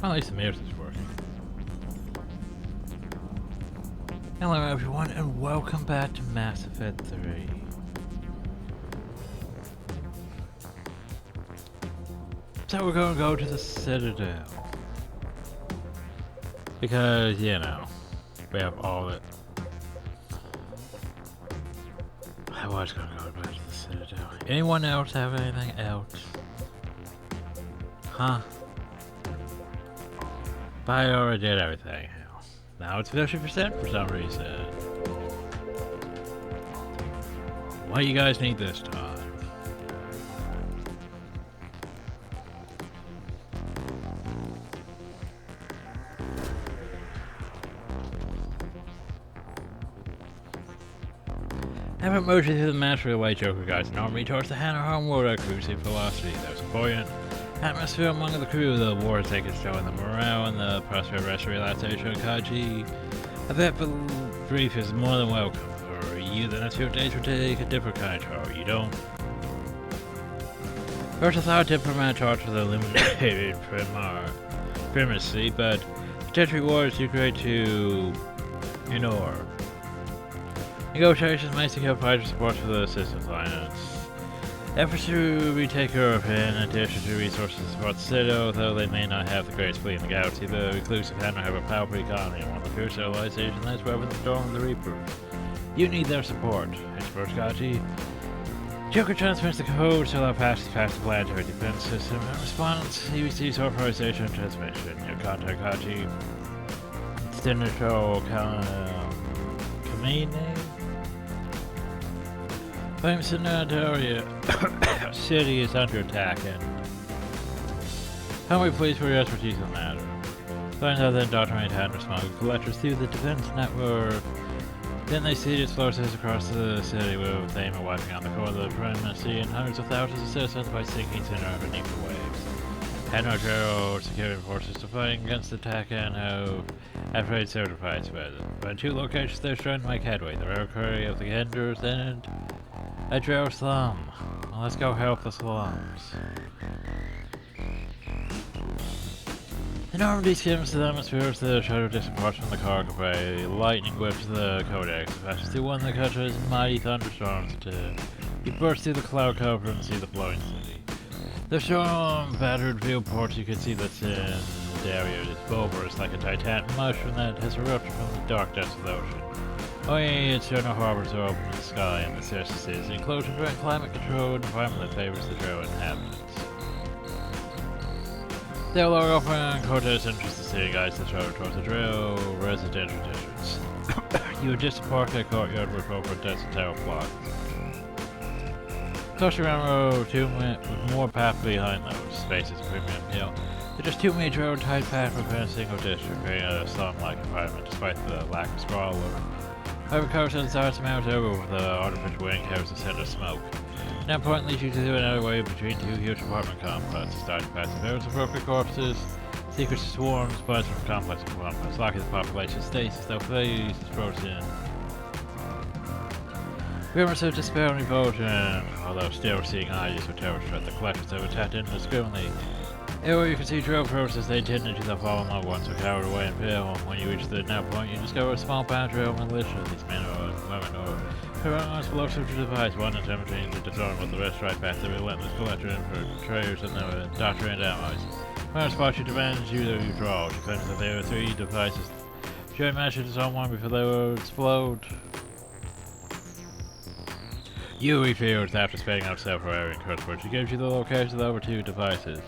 Well, at least the music's working. Hello everyone and welcome back to Mass Effect 3. So we're gonna go to the Citadel. Because, you know, we have all it. I was gonna go back to the Citadel. Anyone else have anything else? Huh? Bioware did everything. Hell. Now it's 50% for some reason. What do you guys need this time? Haven't moved through the mastery of White Joker guys and army towards the Hannah homeworld at cruising velocity. There's a buoyant atmosphere among the crew. The war has taken its toll in the morale and the prospect of rest relaxation of Kaji. A bit brief is more than welcome. For you, the next few days will take a different kind of toll. You don't. First, I thought diplomat charge for the eliminated primacy, but potential rewards you create to ignore. Negotiations may secure fighter support for the systems alliance. Efforts to retake Europe in addition to resources to support the Citadel, though they may not have the greatest fleet in the galaxy, the reclusive Hannah have a powerful economy and one of the pure civilization that's weathered the storm of the Reaper. You need their support. Expert Kaji. Joker transmits the code to allow passes past the planetary defense system. In response, he receives authorization transmission. Your contact Kaji. Senator Kamine? Claims Sanatoria City is under attack and how we please for your expertise on the matter. Finds out that indoctrinated hackers smuggled collectors through the defense network. Then they seed explosives across the city with the aim of wiping out the core of the primacy and hundreds of thousands of citizens by sinking center underneath the waves. Had no general security forces to fight against the attack and have afraid certified with it. But in two locations they're trying to make headway, the reliquary of the Enders and a Drow slum. Well, let's go help the slums. The Normandy skims to the atmosphere as the shadow disembarks from the cargo bay. Lightning whips the codex, passes through one of the country's mighty thunderstorms to you burst through the cloud cover and see the flowing city. The storm battered viewports, you can see the area is bulbous like a titanic mushroom that has erupted from the dark depths of the ocean. Only eternal harbors are open in the sky, and the surface is enclosed in a climate-controlled environment that favors the Drow inhabitants. The lower open Cortez enters the city, guides the traveler towards the Drow residential districts. You would just park a courtyard with over a dozen tower blocks. Close around road 2 with more path behind those spaces premium hill. There's just too many Drow tight paths within a single district, creating a slum-like environment despite the lack of sprawl. However, Cortez starts to mount over with the artificial wing carries a scent of smoke. Now point leads you to another way between two huge apartment complexes, starting past the various appropriate corpses, secret swarms, buzzing from complex to complex, locking the population stasis, though phase is frozen. Rumors of despair and revulsion, although still seeing eyes with terror threat, the collectors have attacked indiscriminately. Everywhere you can see Drow process, they tend to the fallen loved ones who cowered away in fear. When you reach the now point, you discover a small band of Drow militia. These men or women or current explosive device, one attempting to disarm with the rest right back the relentless collector infiltrators and their indoctrinated allies. When I spot you demands you that you draw. She claims that there are 3 devices. She managed to disarm one before they would explode. You refused after spitting out several Aryan curse words. She gives you the location of the over 2 devices.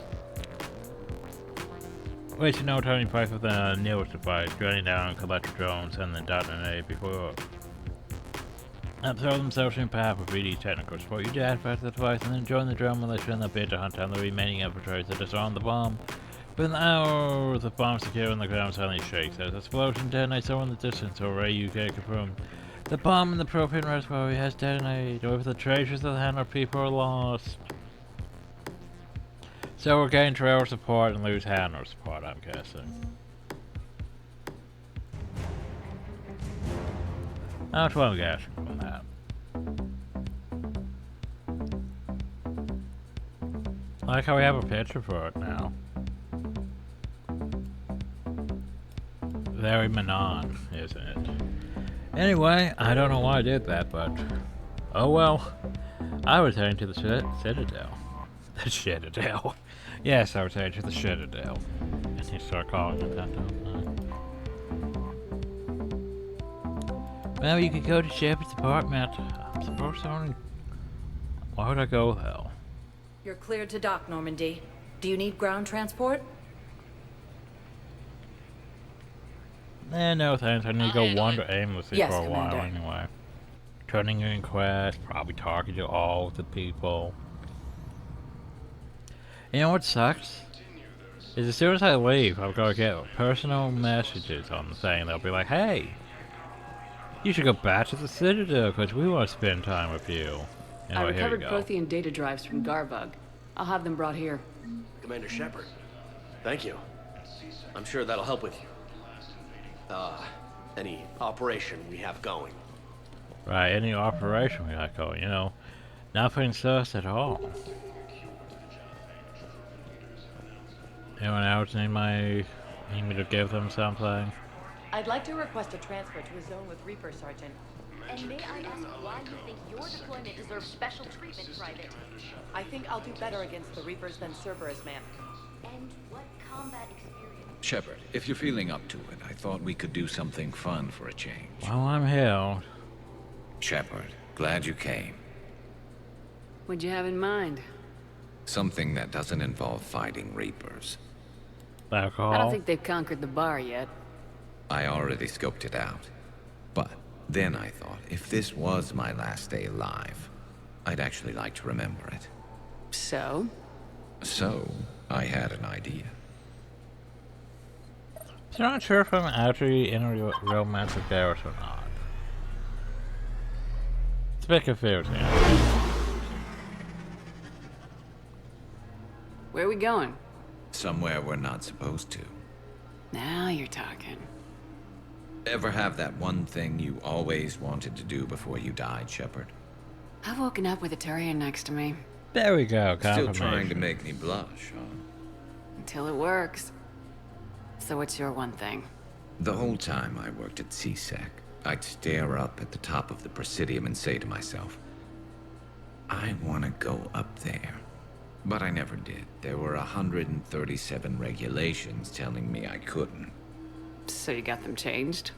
Wasting no time in fight with the newest device, gunning down collector drones and then detonate before throw themselves in path with really technical support. You deactivate the device and then join the drone militia in the bid to hunt down the remaining infiltrators that disarm the bomb. Within hours, the bomb secure on the ground suddenly shakes. As the explosion detonates somewhere in the distance, already you can confirm the bomb in the propane reservoir has detonated. Over the treasures of the Hannah people are lost. So we're getting Drow support and lose Hannah support, I'm guessing. That's what I'm guessing from that. I like how we have a picture for it now. Very Manon, isn't it? Anyway, I don't know why I did that, but oh well. I was heading to the Citadel. The Citadel. Yes, I was heading to the Citadel. And he started calling it that, don't I? Well, you could go to Shepard's apartment. I'm supposed to only... Why would I go hell? You're cleared to dock, Normandy. Do you need ground transport? No thanks. I need to go wander aimlessly Yes, for a while Commander. anyway. Turning in quests, probably talking to all the people. You know what sucks? Is as soon as I leave, I'm gonna get personal messages on the thing. They'll be like, hey, you should go back to the Citadel because we want to spend time with you. I Anyway, here you recovered go. Prothean data drives from Garbug. I'll have them brought here. Commander Shepard, thank you. I'm sure that'll help with any operation we have going. Right, any operation we got going, you know. Nothing sus at all. Anyone else need me to give them something? I'd like to request a transfer to a zone with Reaper, Sergeant. And may I ask why you think your deployment deserves special treatment, Private? I think I'll do better against the Reapers than Cerberus, ma'am. And what combat experience? Shepard, if you're feeling up to it, I thought we could do something fun for a change. While I'm here, Shepard, glad you came. What'd you have in mind? Something that doesn't involve fighting Reapers. alcohol. I don't think they've conquered the bar yet. I already scoped it out. But then I thought, if this was my last day alive, I'd actually like to remember it. So? So, I had an idea. So I'm not sure if I'm actually in a romance with Garrus or not. It's a bit confusing. Where are we going? Somewhere we're not supposed to. Now you're talking. Ever have that one thing you always wanted to do before you died, Shepard? I've woken up with a Turian next to me. There we go, Still confirmation. trying to make me blush, huh? Until it works. So what's your one thing? The whole time I worked at CSEC, I'd stare up at the top of the Presidium and say to myself, I want to go up there. But I never did. There were 137 regulations telling me I couldn't. So you got them changed?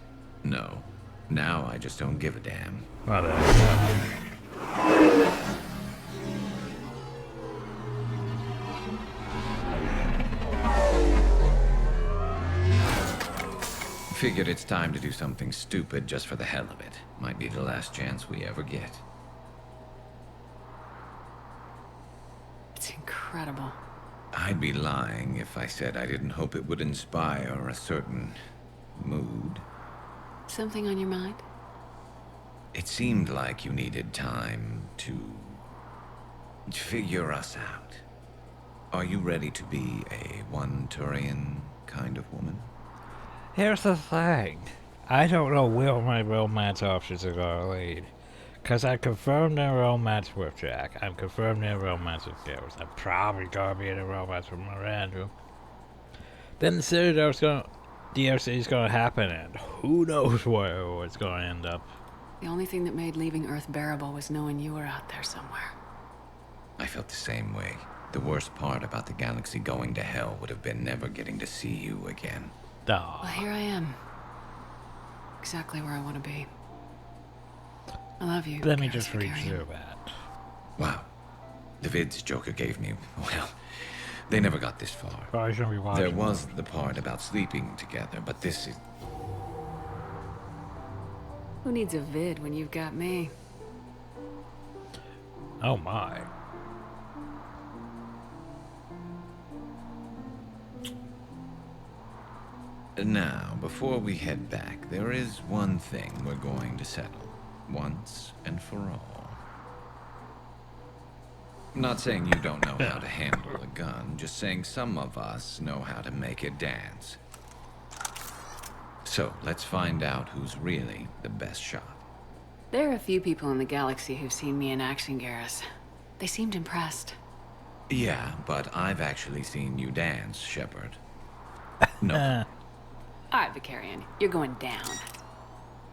No. Now I just don't give a damn. Well, there you go. Figured it's time to do something stupid just for the hell of it. Might be the last chance we ever get. It's incredible. I'd be lying if I said I didn't hope it would inspire a certain mood. Something on your mind? It seemed like you needed time to figure us out. Are you ready to be a one-Turian kind of woman? Here's the thing. I don't know where my romance options are gonna lead. Cause I confirmed in a romance with Jack. I'm confirmed in a romance with Garrus. I'm probably gonna be in a romance with Miranda. Then the Citadel's gonna... DLC's gonna happen and who knows where it's gonna end up. The only thing that made leaving Earth bearable was knowing you were out there somewhere. I felt the same way. The worst part about the galaxy going to hell would have been never getting to see you again. Well, here I am. Exactly where I want to be. I love you. Let me Garrus just read Vakarian. through that. Wow. The vids Joker gave me, well, they never got this far. Probably shouldn't be watching. There was the part about sleeping together, but this is... Who needs a vid when you've got me? Oh my. Now, before we head back, there is one thing we're going to settle. Once and for all. I'm not saying you don't know how to handle a gun, just saying some of us know how to make it dance. So, let's find out who's really the best shot. There are a few people in the galaxy who've seen me in action, Garrus. They seemed impressed. Yeah, but I've actually seen you dance, Shepard. No. Alright, Vicarian, you're going down.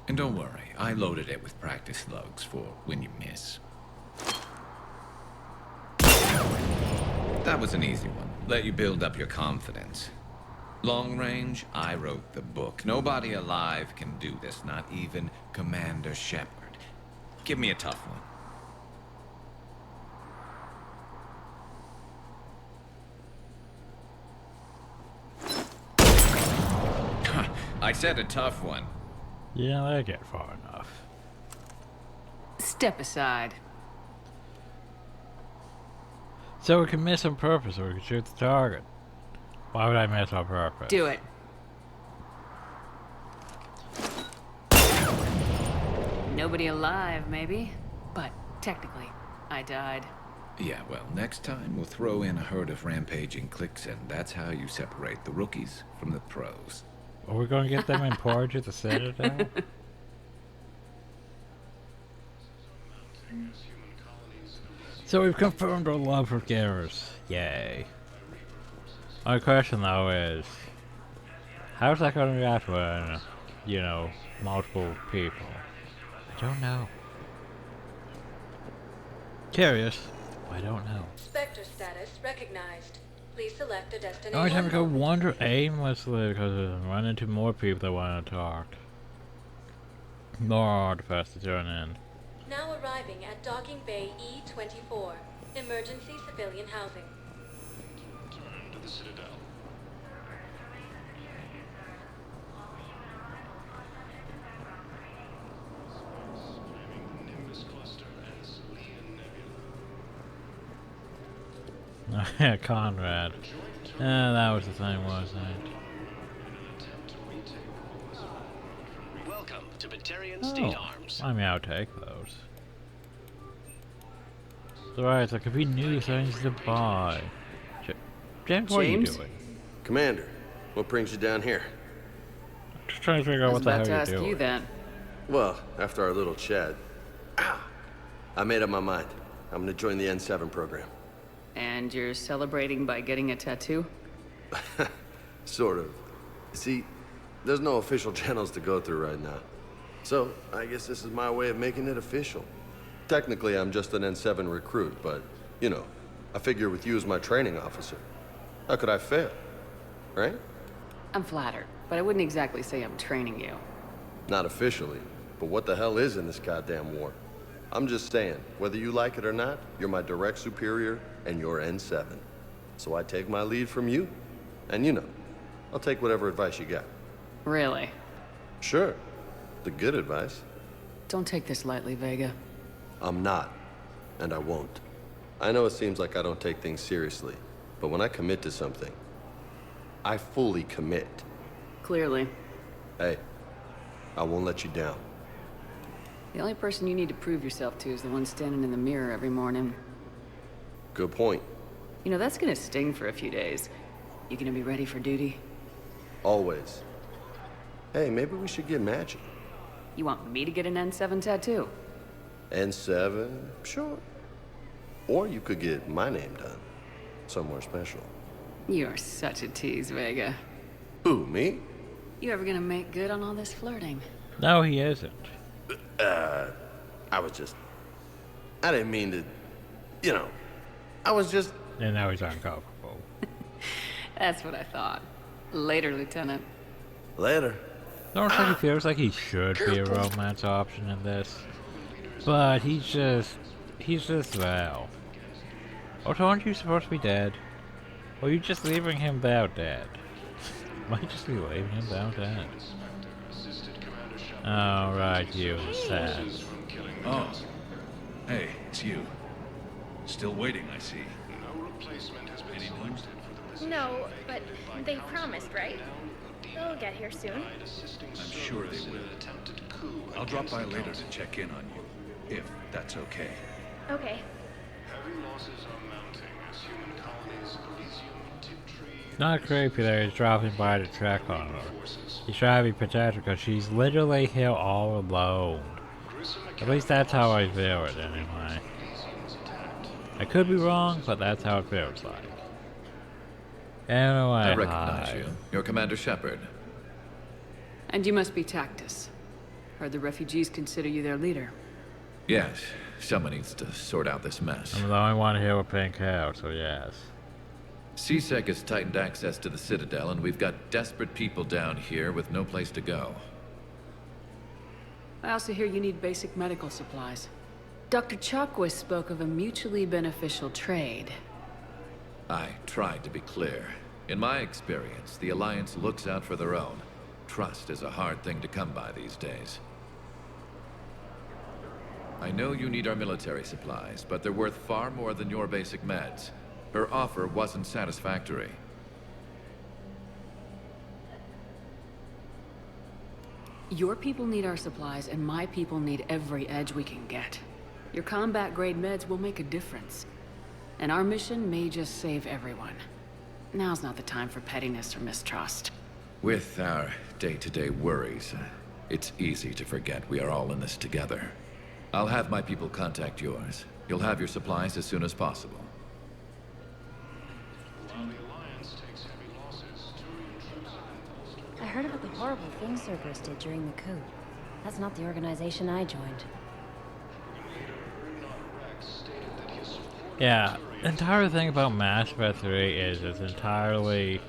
And don't worry, I loaded it with practice slugs for when you miss. That was an easy one. Let you build up your confidence. Long range, I wrote the book. Nobody alive can do this, not even Commander Shepard. Give me a tough one. I said a tough one. Yeah, they get far enough. Step aside. So we can miss on purpose, or we can shoot the target. Why would I miss on purpose? Do it. Nobody alive, maybe. But technically, I died. Yeah, well, next time we'll throw in a herd of rampaging cliques, and that's how you separate the rookies from the pros. Are we going to get them in porridge at the Citadel? So we've confirmed our love for gamers. Yay. My question though is, how's that going to react when, you know, multiple people? I don't know. Curious. I don't know. Spectre status recognized. Please select a destination. Every time I go wander aimlessly because I run into more people that want to talk. More artifacts to turn in. Now arriving at Docking Bay E-24. Emergency civilian housing. Return to the Citadel. Nimbus cluster and Selian Nebula. Conrad. That was the thing, wasn't it? Welcome to Batarian State Arms. I mean, I'll take those. Alright, there could be new things to buy. James, what are you doing? Commander, what brings you down here? Just trying to figure I out was what the about to hell ask you're doing. you that. Well, after our little chat, I made up my mind. I'm gonna join the N7 program. And you're celebrating by getting a tattoo? Sort of. See, there's no official channels to go through right now. So, I guess this is my way of making it official. Technically, I'm just an N7 recruit, but, you know, I figure with you as my training officer, how could I fail? Right? I'm flattered, but I wouldn't exactly say I'm training you. Not officially, but what the hell is in this goddamn war? I'm just saying, whether you like it or not, you're my direct superior, and you're N7. So I take my lead from you, and you know, I'll take whatever advice you got. Really? Sure. The good advice. Don't take this lightly, Vega. I'm not, and I won't. I know it seems like I don't take things seriously, but when I commit to something, I fully commit. Clearly. Hey, I won't let you down. The only person you need to prove yourself to is the one standing in the mirror every morning. Good point. You know, that's gonna sting for a few days. You gonna be ready for duty? Always. Hey, maybe we should get matching. You want me to get an N7 tattoo? N7, sure. Or you could get my name done. Somewhere special. You're such a tease, Vega. Who, me? You ever gonna make good on all this flirting? No, he isn't. I didn't mean to, you know, I was just... And now he's uncomfortable. That's what I thought. Later, Lieutenant. Later. Don't think he feels like he should be a romance option in this. But he's just Val. Also, aren't you supposed to be dead? Or are you just leaving him about dead? Might just be leaving him about dead. Oh, right, you, sad. Oh. Hey, it's you. Still waiting, I see. No replacement has been selected for the position. No, but they promised, right? They'll get here soon. I'm sure they will. I'll drop by later to check in on you, if that's okay. Okay. Heavy losses are mounting as human colonies Elysium, Tiptree... Not creepy that he's dropping by to check on her. He's trying to be protected because she's literally here all alone. At least that's how I feel it anyway. I could be wrong, but that's how it feels like. Anyway, I recognize you. You're Commander Shepard. And you must be Tactus. Heard the refugees consider you their leader. Yes, someone needs to sort out this mess. I'm the only one here with pink hair, so yes. CSEC has tightened access to the Citadel, and we've got desperate people down here with no place to go. I also hear you need basic medical supplies. Dr. Chakwas spoke of a mutually beneficial trade. I tried to be clear. In my experience, the Alliance looks out for their own. Trust is a hard thing to come by these days. I know you need our military supplies, but they're worth far more than your basic meds. Her offer wasn't satisfactory. Your people need our supplies, and my people need every edge we can get. Your combat-grade meds will make a difference. And our mission may just save everyone. Now's not the time for pettiness or mistrust. With our day-to-day worries, it's easy to forget we are all in this together. I'll have my people contact yours. You'll have your supplies as soon as possible. While the Alliance takes heavy losses, Turian troops have been bolstered. I heard about the horrible things Cerberus did during the coup. That's not the organization I joined. Yeah, the entire thing about Mass Effect 3 is it's entirely...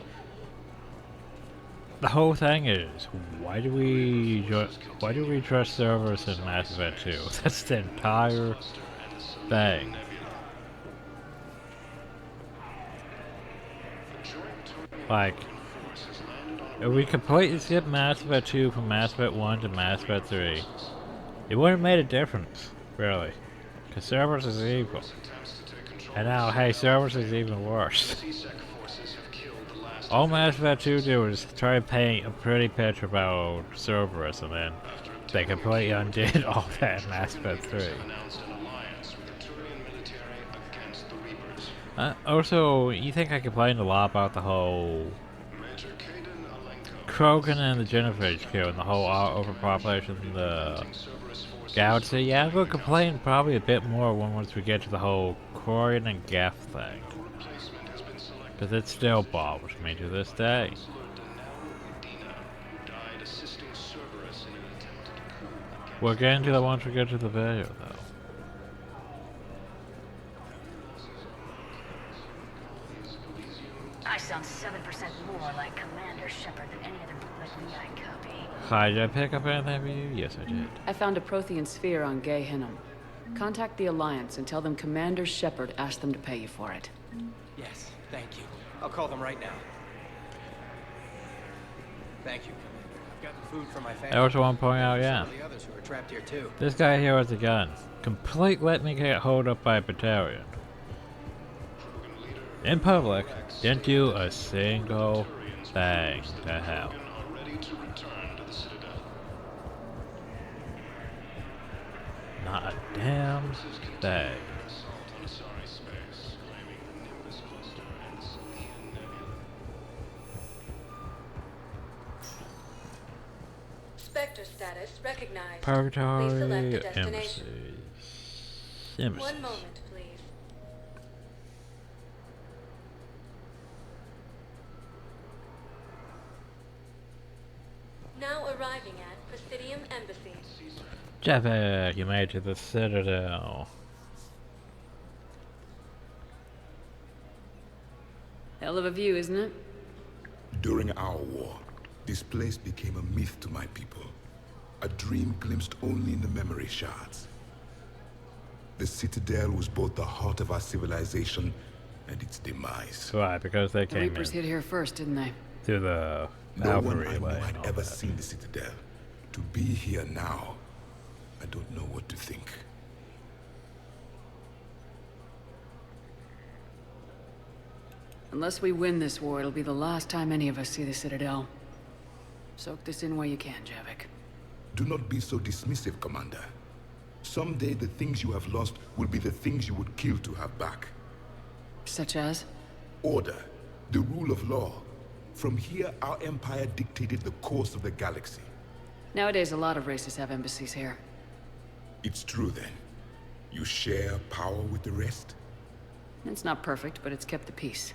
The whole thing is, why do we trust Cerberus in Mass Effect 2? That's the entire thing. Like, if we completely skip Mass Effect 2 from Mass Effect 1 to Mass Effect 3, it wouldn't have made a difference, really. Because Cerberus is evil. And now, hey, Cerberus is even worse. All Mass Effect 2 did was try to paint a pretty picture about Cerberus, and then they completely undid all that in Mass Effect 3. Also, you think I complained a lot about the whole Krogan and the Jennifer HQ and the whole overpopulation in the galaxy? Yeah, I'm going to complain probably a bit more once we get to the whole Quarian and Geth thing. Because it still bothers me to this day. We'll get into that once we get to the video, though. I sound 7% more like Commander Shepard than any other bootleg VI copy. Hi, did I pick up anything for you? Yes, I did. I found a Prothean sphere on Gay Hinnom. Contact the Alliance and tell them Commander Shepard asked them to pay you for it. Yes, thank you. I'll call them right now. Thank you, Commander. I've gotten food for my family. I also want to point out, yeah. Some of the others who are trapped here too. This guy here has a gun. Complete let me get hold up by a battalion. In public, didn't do a single thing to help. Not a damn thing. Spectre status recognized. Purgatory Please select a destination. Embassies. One moment, please. Now arriving at Presidium Embassy. Javik, you made it to the Citadel. Hell of a view, isn't it? During our war, this place became a myth to my people. A dream glimpsed only in the memory shards. The Citadel was both the heart of our civilization and its demise. Why? Because they The came Reapers in hit here first, didn't they? through the No one Valkyrie I knew way. had ever seen the Citadel. To be here now, I don't know what to think. Unless we win this war, it'll be the last time any of us see the Citadel. Soak this in while you can, Javik. Do not be so dismissive, Commander. Someday the things you have lost will be the things you would kill to have back. Such as? Order, the rule of law. From here, our empire dictated the course of the galaxy. Nowadays, a lot of races have embassies here. It's true then. You share power with the rest? It's not perfect, but it's kept the peace.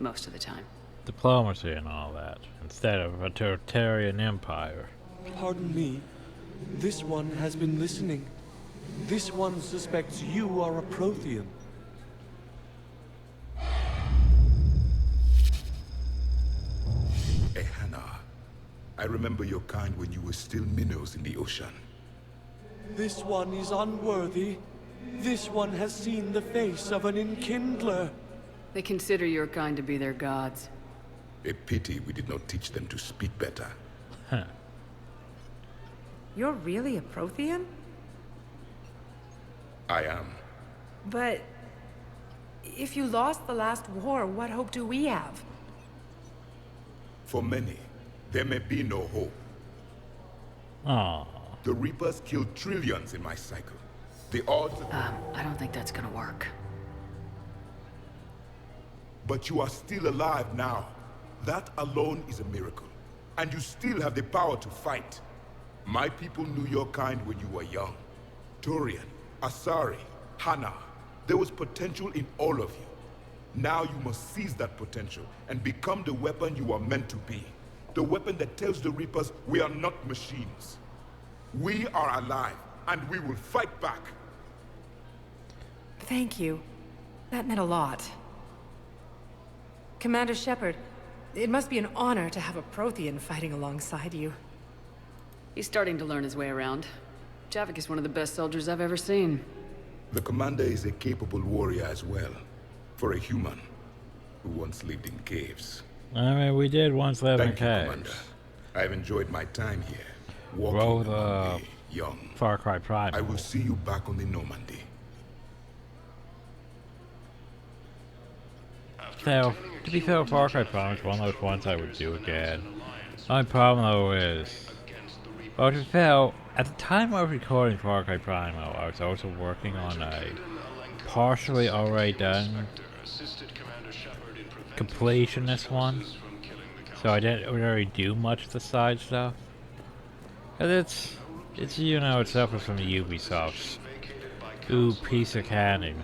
Most of the time. diplomacy and all that, instead of a totalitarian empire. Pardon me. This one has been listening. This one suspects you are a Prothean. Hannah, I remember your kind when you were still minnows in the ocean. This one is unworthy. This one has seen the face of an enkindler. They consider your kind to be their gods. A pity we did not teach them to speak better. Huh. You're really a Prothean? I am. But if you lost the last war, what hope do we have? For many, there may be no hope. Aww. The Reapers killed trillions in my cycle. The odds... I don't think that's gonna work. But you are still alive now. That alone is a miracle. And you still have the power to fight. My people knew your kind when you were young. Turian, Asari, Hannah. There was potential in all of you. Now you must seize that potential and become the weapon you are meant to be. The weapon that tells the Reapers we are not machines. We are alive, and we will fight back. Thank you. That meant a lot. Commander Shepard, it must be an honor to have a Prothean fighting alongside you. He's starting to learn his way around. Javik is one of the best soldiers I've ever seen. The commander is a capable warrior as well. For a human who once lived in caves. I mean, we did once live in Thank you, caves. Commander. I've enjoyed my time here. Roll Walking among the the young. Far Cry Primal. I will see you back on the Normandy. So, to be fair, Far Cry Primal is one of those ones I would do again. My problem though is, well, to be fair, at the time I was recording Far Cry Primal, I was also working on a partially already done completionist one, so I didn't really do much of the side stuff. And it's you know, it suffers from Ubisoft's piece of canning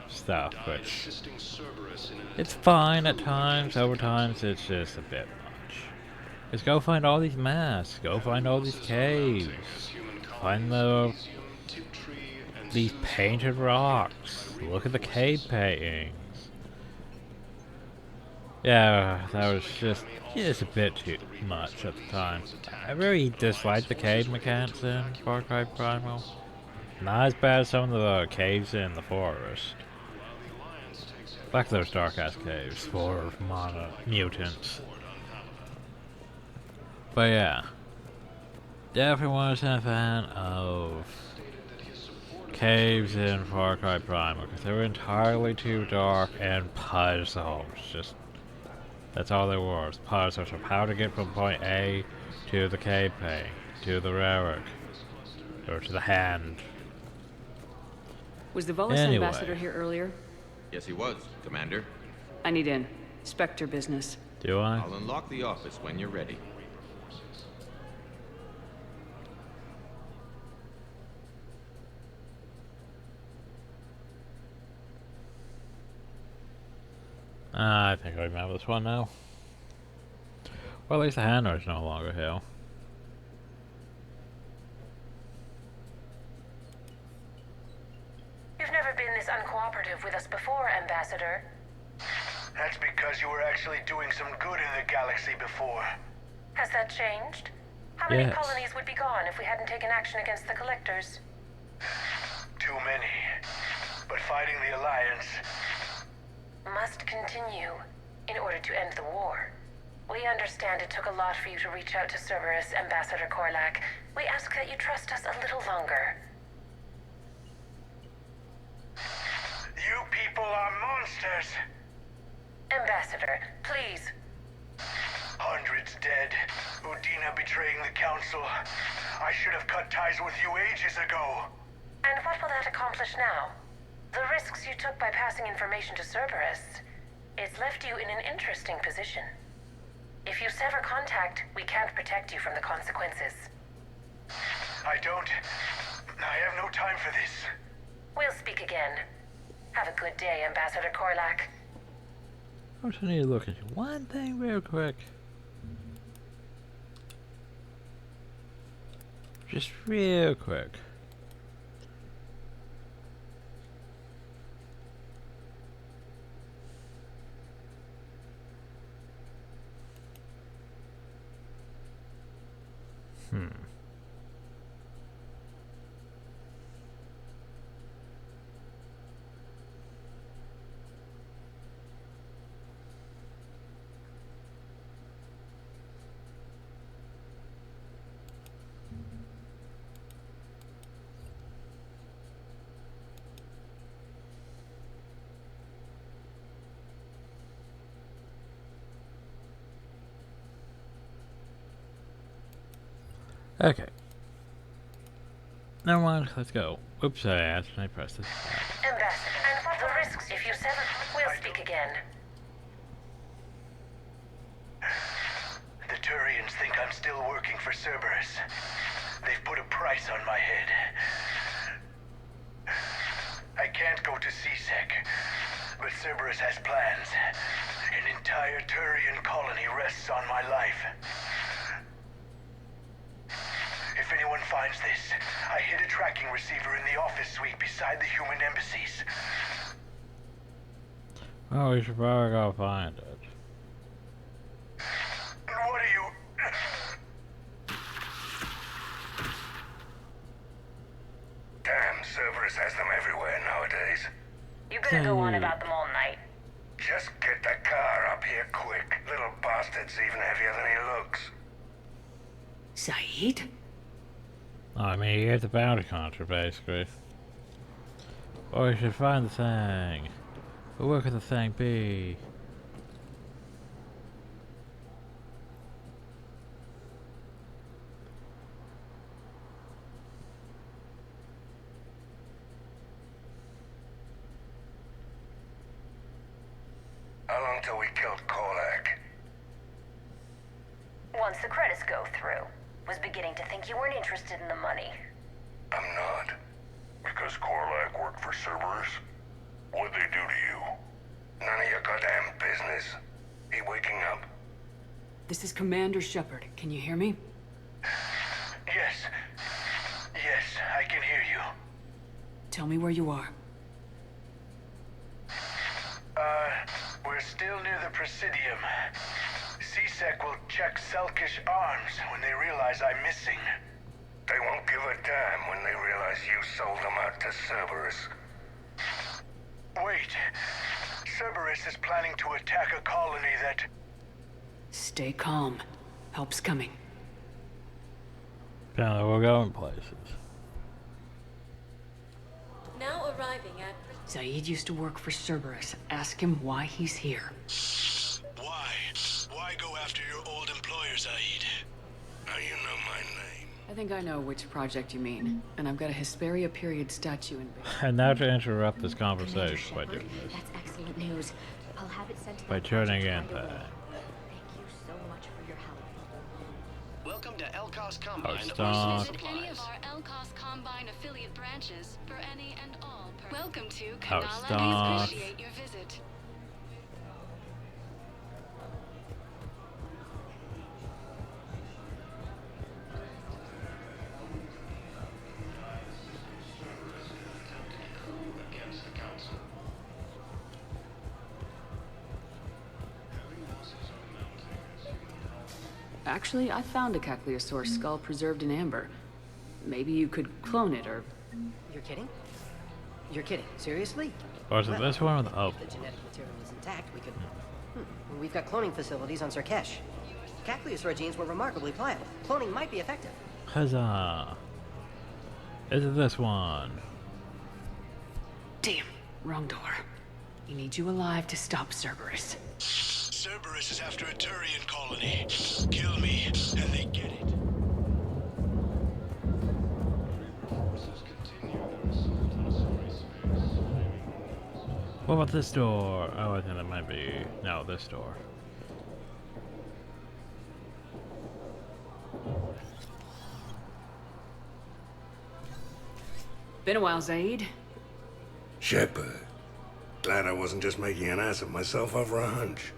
stuff, which it's fine at times. Other times it's just a bit much. Just go find all these masks, go find all these caves, find these painted rocks, look at the cave paintings. Yeah, that was just a bit too much at the time. I really disliked the cave mechanics in Far Cry Primal. Not as bad as some of the caves in the forest. Like those dark-ass caves for mutants. But yeah, definitely wasn't a fan of caves in Far Cry Primal because they were entirely too dark and puzzles. Just that's all there was. Puzzles of how to get from point A to the cave paint, to the relic, or to the hand. Was the Volus ambassador here earlier? Yes, he was, Commander. I need in. Spectre business. Do I? I'll unlock the office when you're ready. I think I remember this one now. Well, at least the handler is no longer here. You've never been this uncooperative with us before, Ambassador. That's because you were actually doing some good in the galaxy before. Has that changed? How many colonies would be gone if we hadn't taken action against the Collectors? Too many. But fighting the Alliance must continue in order to end the war. We understand it took a lot for you to reach out to Cerberus, Ambassador Korlak. We ask that you trust us a little longer. You people are monsters! Ambassador, please. Hundreds dead. Udina betraying the Council. I should have cut ties with you ages ago. And what will that accomplish now? The risks you took by passing information to Cerberus, it's left you in an interesting position. If you sever contact, we can't protect you from the consequences. I have no time for this. We'll speak again. Have a good day, Ambassador Korlak. What I need to look into one thing real quick. Just real quick. Okay. Never mind, let's go. Oops, I accidentally pressed this. Ambassador, and what the risks if you sever? We'll speak again. The Turians think I'm still working for Cerberus. They've put a price on my head. I can't go to CSEC, but Cerberus has plans. An entire Turian colony rests on my life. If anyone finds this, I hid a tracking receiver in the office suite beside the human embassies. Oh, we should probably go find it. What are you... Damn, Cerberus has them everywhere nowadays. You gonna go on about them all night? Just get the car up here quick. Little bastard's even heavier than he looks. Saeed? I mean, you get the bounty hunter, basically. Or we should find the thing. But where could the thing be? How long till we killed Korlak? Once the credits go through. Was beginning to think you weren't interested in the money. I'm not. Because Korlak worked for Cerberus? What'd they do to you? None of your goddamn business. He waking up? This is Commander Shepard. Can you hear me? Yes. Yes, I can hear you. Tell me where you are. We're still near the Presidium. CSEC will check Selkish arms when they realize I'm missing. They won't give a damn when they realize you sold them out to Cerberus. Wait. Cerberus is planning to attack a colony that... Stay calm. Help's coming. Apparently we're going places. Now arriving at... Saeed used to work for Cerberus. Ask him why he's here. Why? Why go after your old employer, Zaid? Now you know my name. I think I know which project you mean. And I've got a Hesperia period statue in Bay. And now to interrupt this conversation by doing this. That's excellent news. I'll have it sent to By that turning project in right away. that. Thank you so much for your help. Welcome to Elcos Combine. stop. Visit any of our Elcos Combine affiliate branches for any and all Welcome to Oh, Kanala. stop. Please appreciate your visit. Actually, I found a Caccliosaur skull preserved in amber. Maybe you could clone it, or... You're kidding? You're kidding. Seriously? Was it this one or the If the genetic material is intact, we could... We've got cloning facilities on Sarkesh. Caccliosaur genes were remarkably pliable. Cloning might be effective. Huzzah! Is it this one? Damn, wrong door. He needs you alive to stop Cerberus. Cerberus is after a Turian colony. Kill me, and they get it. What about this door? Oh, I think that might be... No, this door. Been a while, Zaid. Shepard. Glad I wasn't just making an ass of myself over a hunch.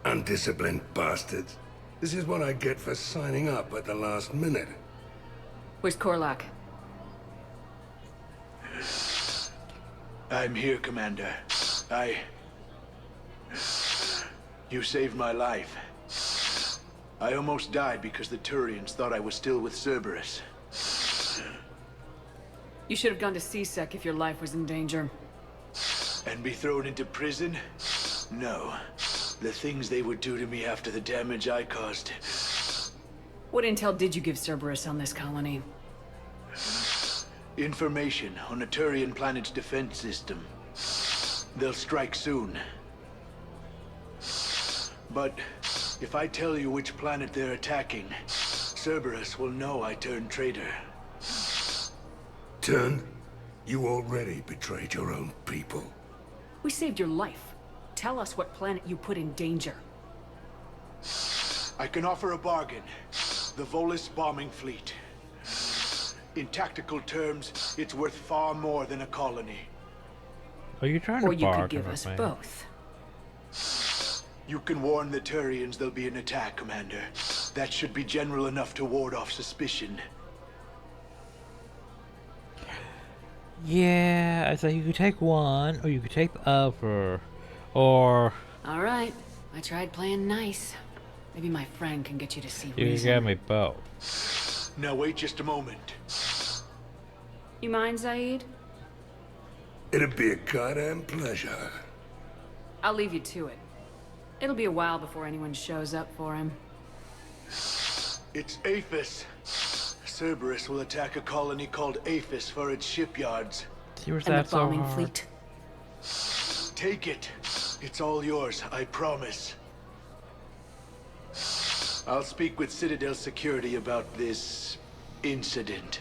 Undisciplined bastards. This is what I get for signing up at the last minute. Where's Korlak? I'm here, Commander. You saved my life. I almost died because the Turians thought I was still with Cerberus. You should have gone to CSEC if your life was in danger. And be thrown into prison? No. The things they would do to me after the damage I caused. What intel did you give Cerberus on this colony? Information on a Turian planet's defense system. They'll strike soon. But if I tell you which planet they're attacking, Cerberus will know I turned traitor. Turned? You already betrayed your own people. We saved your life. Tell us what planet you put in danger. I can offer a bargain. The Volus bombing fleet. In tactical terms, it's worth far more than a colony. Are you trying to bargain? Or you could give us both. You can warn the Turians there'll be an attack, Commander. That should be general enough to ward off suspicion. Yeah, I thought you could take one, or you could take the other, or... Alright, I tried playing nice. Maybe my friend can get you to see You can reason. get me both. Now wait just a moment. You mind, Zaid? It'd be a goddamn pleasure. I'll leave you to it. It'll be a while before anyone shows up for him. It's Aphis. Cerberus will attack a colony called Aphis for its shipyards. And the bombing fleet. Take it. It's all yours, I promise. I'll speak with Citadel Security about this incident.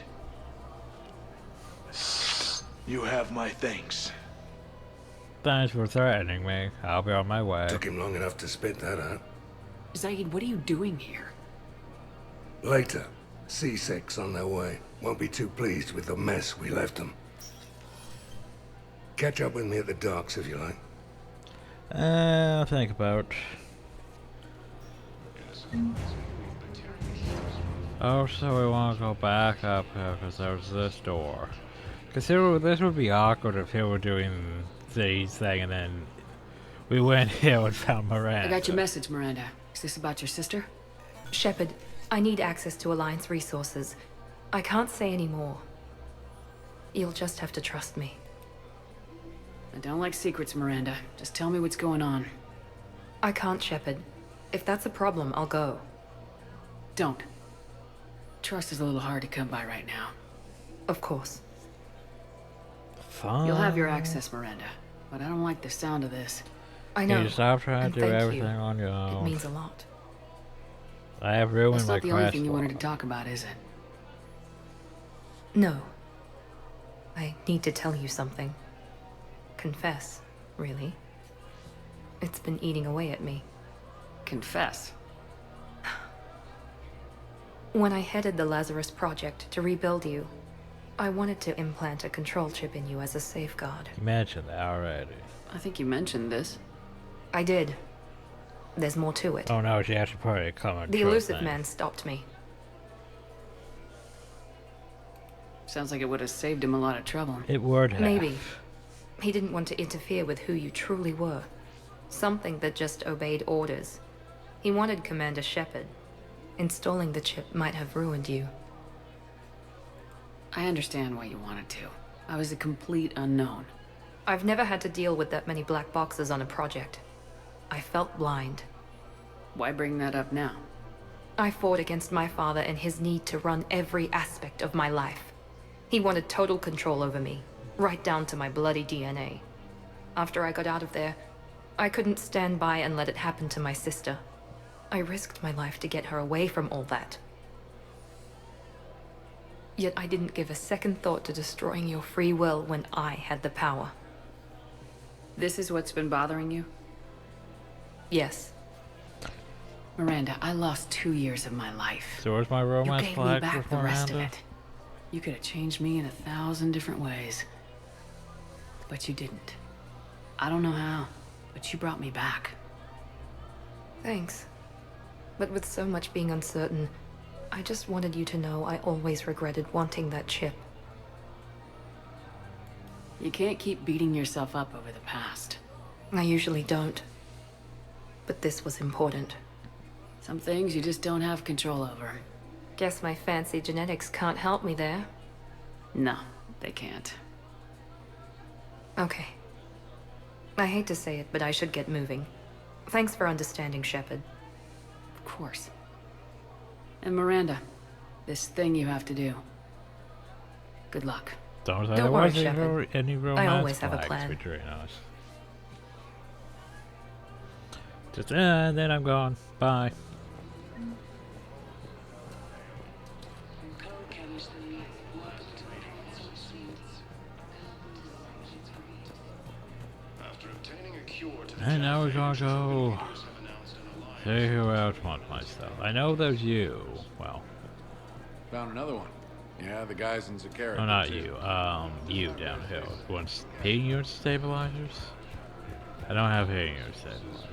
You have my thanks. Thanks for threatening me. I'll be on my way. Took him long enough to spit that out. Zaid, what are you doing here? Later. C6 on their way. Won't be too pleased with the mess we left them. Catch up with me at the docks if you like. I'll think about. Oh, so we want to go back up here because there's this door. Because this would be awkward if he were doing these thing and then we went here and found Miranda. I got your message, Miranda. Is this about your sister? Shepard, I need access to Alliance resources. I can't say any more. You'll just have to trust me. I don't like secrets, Miranda. Just tell me what's going on. I can't, Shepard. If that's a problem, I'll go. Don't. Trust is a little hard to come by right now. Of course. Fine. You'll have your access, Miranda. But I don't like the sound of this. I know. You stop trying and to do thank everything you. on your own. It means a lot. I have ruined That's my not the only quest. thing you wanted to talk about, is it? No. I need to tell you something. Confess, really. It's been eating away at me. Confess? When I headed the Lazarus Project to rebuild you, I wanted to implant a control chip in you as a safeguard. You mentioned that already. I think you mentioned this. I did. There's more to it. Oh no, she actually probably come. The elusive man stopped me. Sounds like it would have saved him a lot of trouble. It would have. Maybe. He didn't want to interfere with who you truly were. Something that just obeyed orders. He wanted Commander Shepard. Installing the chip might have ruined you. I understand why you wanted to. I was a complete unknown. I've never had to deal with that many black boxes on a project. I felt blind. Why bring that up now? I fought against my father and his need to run every aspect of my life. He wanted total control over me, right down to my bloody DNA. After I got out of there, I couldn't stand by and let it happen to my sister. I risked my life to get her away from all that. Yet I didn't give a second thought to destroying your free will when I had the power. This is what's been bothering you? Yes. Miranda, I lost 2 years of my life. So where's my romance You gave flag me back for the rest of Miranda? it. You could have changed me in 1,000 different ways. But you didn't. I don't know how, but you brought me back. Thanks. But with so much being uncertain, I just wanted you to know I always regretted wanting that chip. You can't keep beating yourself up over the past. I usually don't. But this was important. Some things you just don't have control over. Guess my fancy genetics can't help me there. No, they can't. Okay. I hate to say it, but I should get moving. Thanks for understanding, Shepard. Of course. And Miranda, this thing you have to do. Good luck. Don't worry, Shepard. Any romance I always have a flags plan. between us. Just, and then I'm gone. Bye. After obtaining a cure to the And now we're gonna go see who else wants my stuff. I know there's you. Well, Found another one. Yeah, the guys in Zakara. no, not you. You down the hill. Wants heating unit stabilizers? I don't have heating unit stabilizers.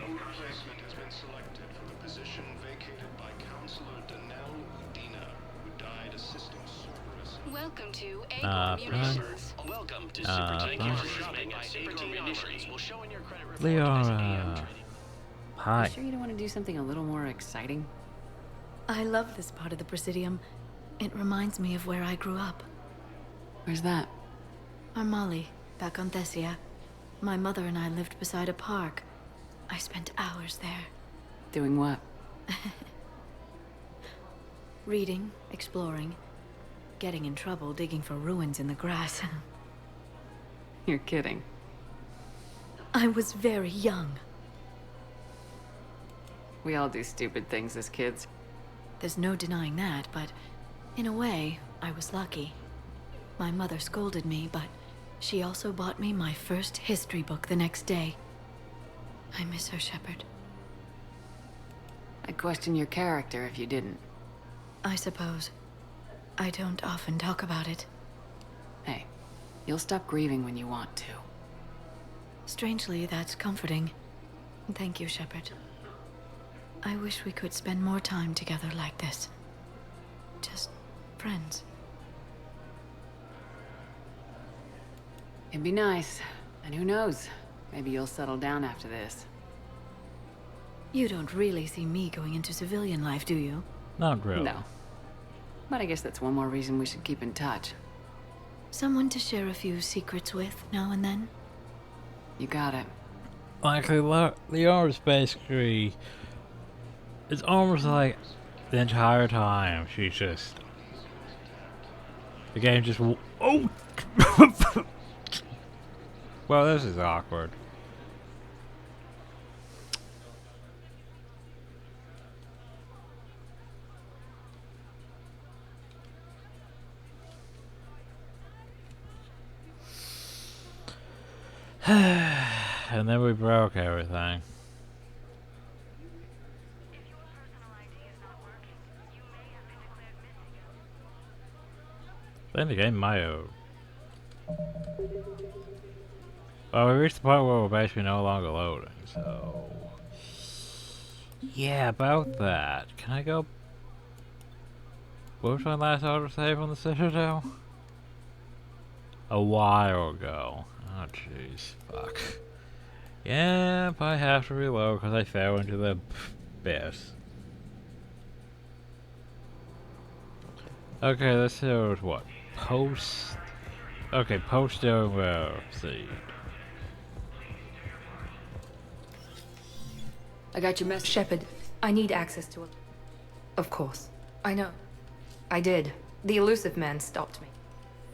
No replacement has been selected for the position vacated by Counselor Danelle Udina, who died assisting Cerberus. Welcome to Prime. Munitions. Welcome to Prime. shopping at Super Munitions. We'll show in your credit report. Leora. Hi. You sure you don't want to do something a little more exciting? I love this part of the Presidium. It reminds me of where I grew up. Where's that? Armali, back on Thessia. My mother and I lived beside a park. I spent hours there. Doing what? Reading, exploring, getting in trouble digging for ruins in the grass. You're kidding. I was very young. We all do stupid things as kids. There's no denying that, but in a way, I was lucky. My mother scolded me, but she also bought me my first history book the next day. I miss her, Shepard. I'd question your character if you didn't. I suppose. I don't often talk about it. Hey, you'll stop grieving when you want to. Strangely, that's comforting. Thank you, Shepard. I wish we could spend more time together like this. Just friends. It'd be nice. And who knows? Maybe you'll settle down after this. You don't really see me going into civilian life, do you? Not really. No. But I guess that's one more reason we should keep in touch. Someone to share a few secrets with now and then? You got it. Like, Leora's basically... It's almost like the entire time she's just... The game just... Oh! Well, this is awkward. And then we broke everything. I think the game might have... Well, we reached the point where we're basically no longer loading, so... Yeah, about that. Can I go... What was my last autosave on the Citadel? A while ago. Oh, jeez. Fuck. Yep, I have to reload because I fell into the abyss. Okay, let's see what? Post... Okay, post doing well. See. I got your message. Shepard, I need access to it. Of course. I know. I did. The elusive man stopped me.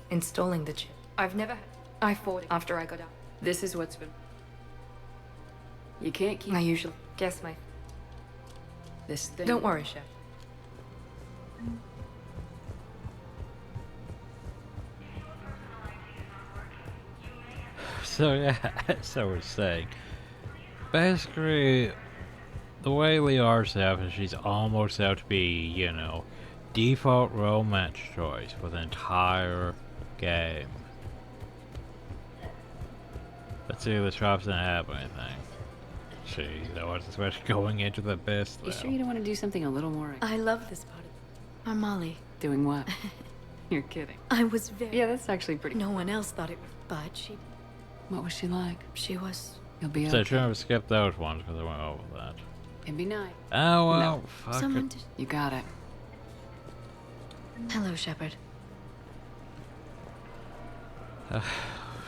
Installing the chip. I've never... I fought it after I got out. This is what's been... You can't keep... I usually guess my... This thing... Don't worry, Shep. So yeah, so we're saying. Basically, the way Liara's out is she's almost out to be, you know, default romance choice for the entire game. Let's see if the shops didn't have anything. Jeez, I was especially going into the abyss though. You sure you don't want to do something a little more? I love this part of Molly. Doing what? You're kidding. I was very... Yeah, that's actually pretty... No one else thought it was... But she... What was she like? She was... You'll be So I okay. shouldn't have skipped those ones because I went over that. It'd be nice. Oh well, No. fuck Someone it. did... You got it. Hello, Shepard.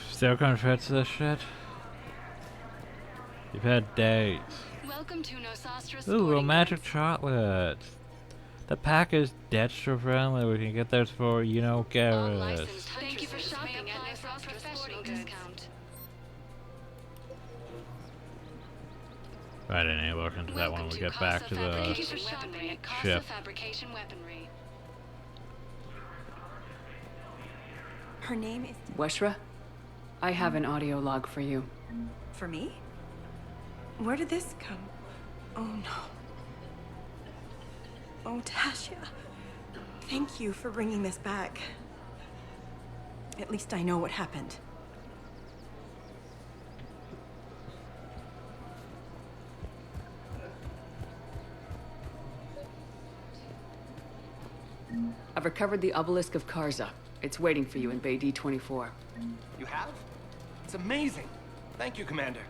Still confess to this shit? You've had days. Welcome to Nosastra's Ooh, romantic chocolate. The pack is Dexter friendly. We can get those for, you know, Garrus. Thank you for shopping at Nosastra's professional discount. Right, I need to look into that when we get back to the ship. Fabrication weaponry. Her name is... Weshra, I have an audio log for you. For me? Where did this come? Oh no. Oh, Tasha. Thank you for bringing this back. At least I know what happened. I've recovered the obelisk of Karza. It's waiting for you in Bay D-24. You have? It's amazing. Thank you, Commander.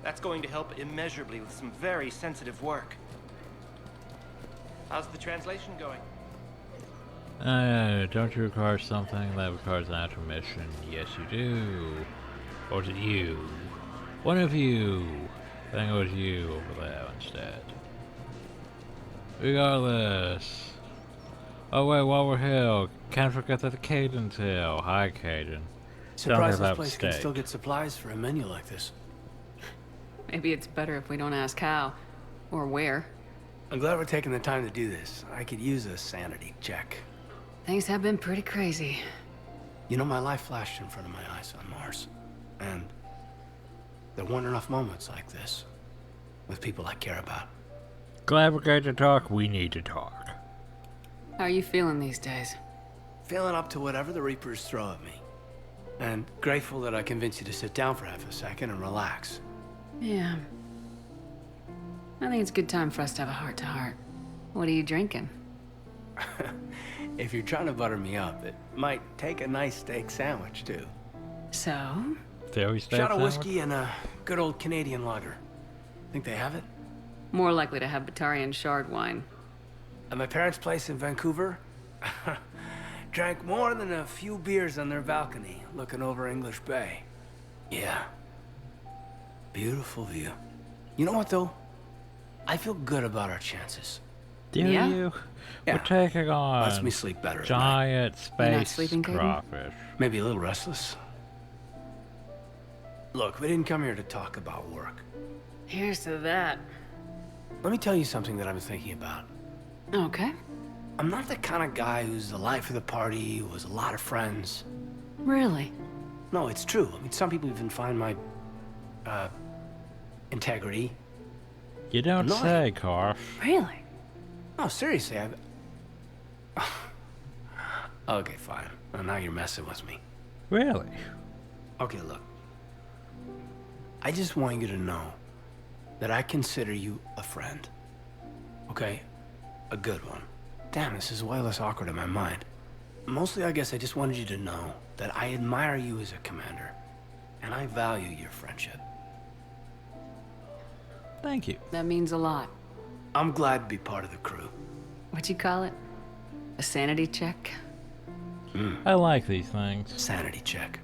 That's going to help immeasurably with some very sensitive work. How's the translation going? Don't you require something that requires an actual mission? Yes, you do. Or is it you? One of you. I think it was you over there instead. Regardless. Oh wait, while we're here, can't forget that the Caden's here. Hi, Caden. Surprised this place can still get supplies for a menu like this. Maybe it's better if we don't ask how. Or where. I'm glad we're taking the time to do this. I could use a sanity check. Things have been pretty crazy. You know, my life flashed in front of my eyes on Mars. And there weren't enough moments like this. With people I care about. Glad we're going to talk. We need to talk. How are you feeling these days? Feeling up to whatever the Reapers throw at me. And grateful that I convinced you to sit down for half a second and relax. Yeah. I think it's a good time for us to have a heart-to-heart. What are you drinking? If you're trying to butter me up, it might take a nice steak sandwich, too. So? Very steak Shot of sandwich? whiskey and a good old Canadian lager. Think they have it? More likely to have Batarian shard wine. At my parents' place in Vancouver, drank more than a few beers on their balcony, looking over English Bay. Yeah. Beautiful view. You know what, though? I feel good about our chances. Do you? Yeah. We're taking on Lets me sleep better at giant You're not space sleeping, Caden? crawfish. Maybe a little restless. Look, we didn't come here to talk about work. Here's to that. Let me tell you something that I've been thinking about. Okay. I'm not the kind of guy who's the life of the party, who has a lot of friends. Really? No, it's true. I mean, some people even find my, integrity. You don't annoying. say, Carf. Really? No, seriously, Okay, fine. Well, now you're messing with me. Really? Okay, look. I just want you to know that I consider you a friend. Okay? A good one. Damn, this is way less awkward in my mind. Mostly, I guess I just wanted you to know that I admire you as a commander, and I value your friendship. Thank you. That means a lot. I'm glad to be part of the crew. What'd you call it? A sanity check? I like these things. Sanity check.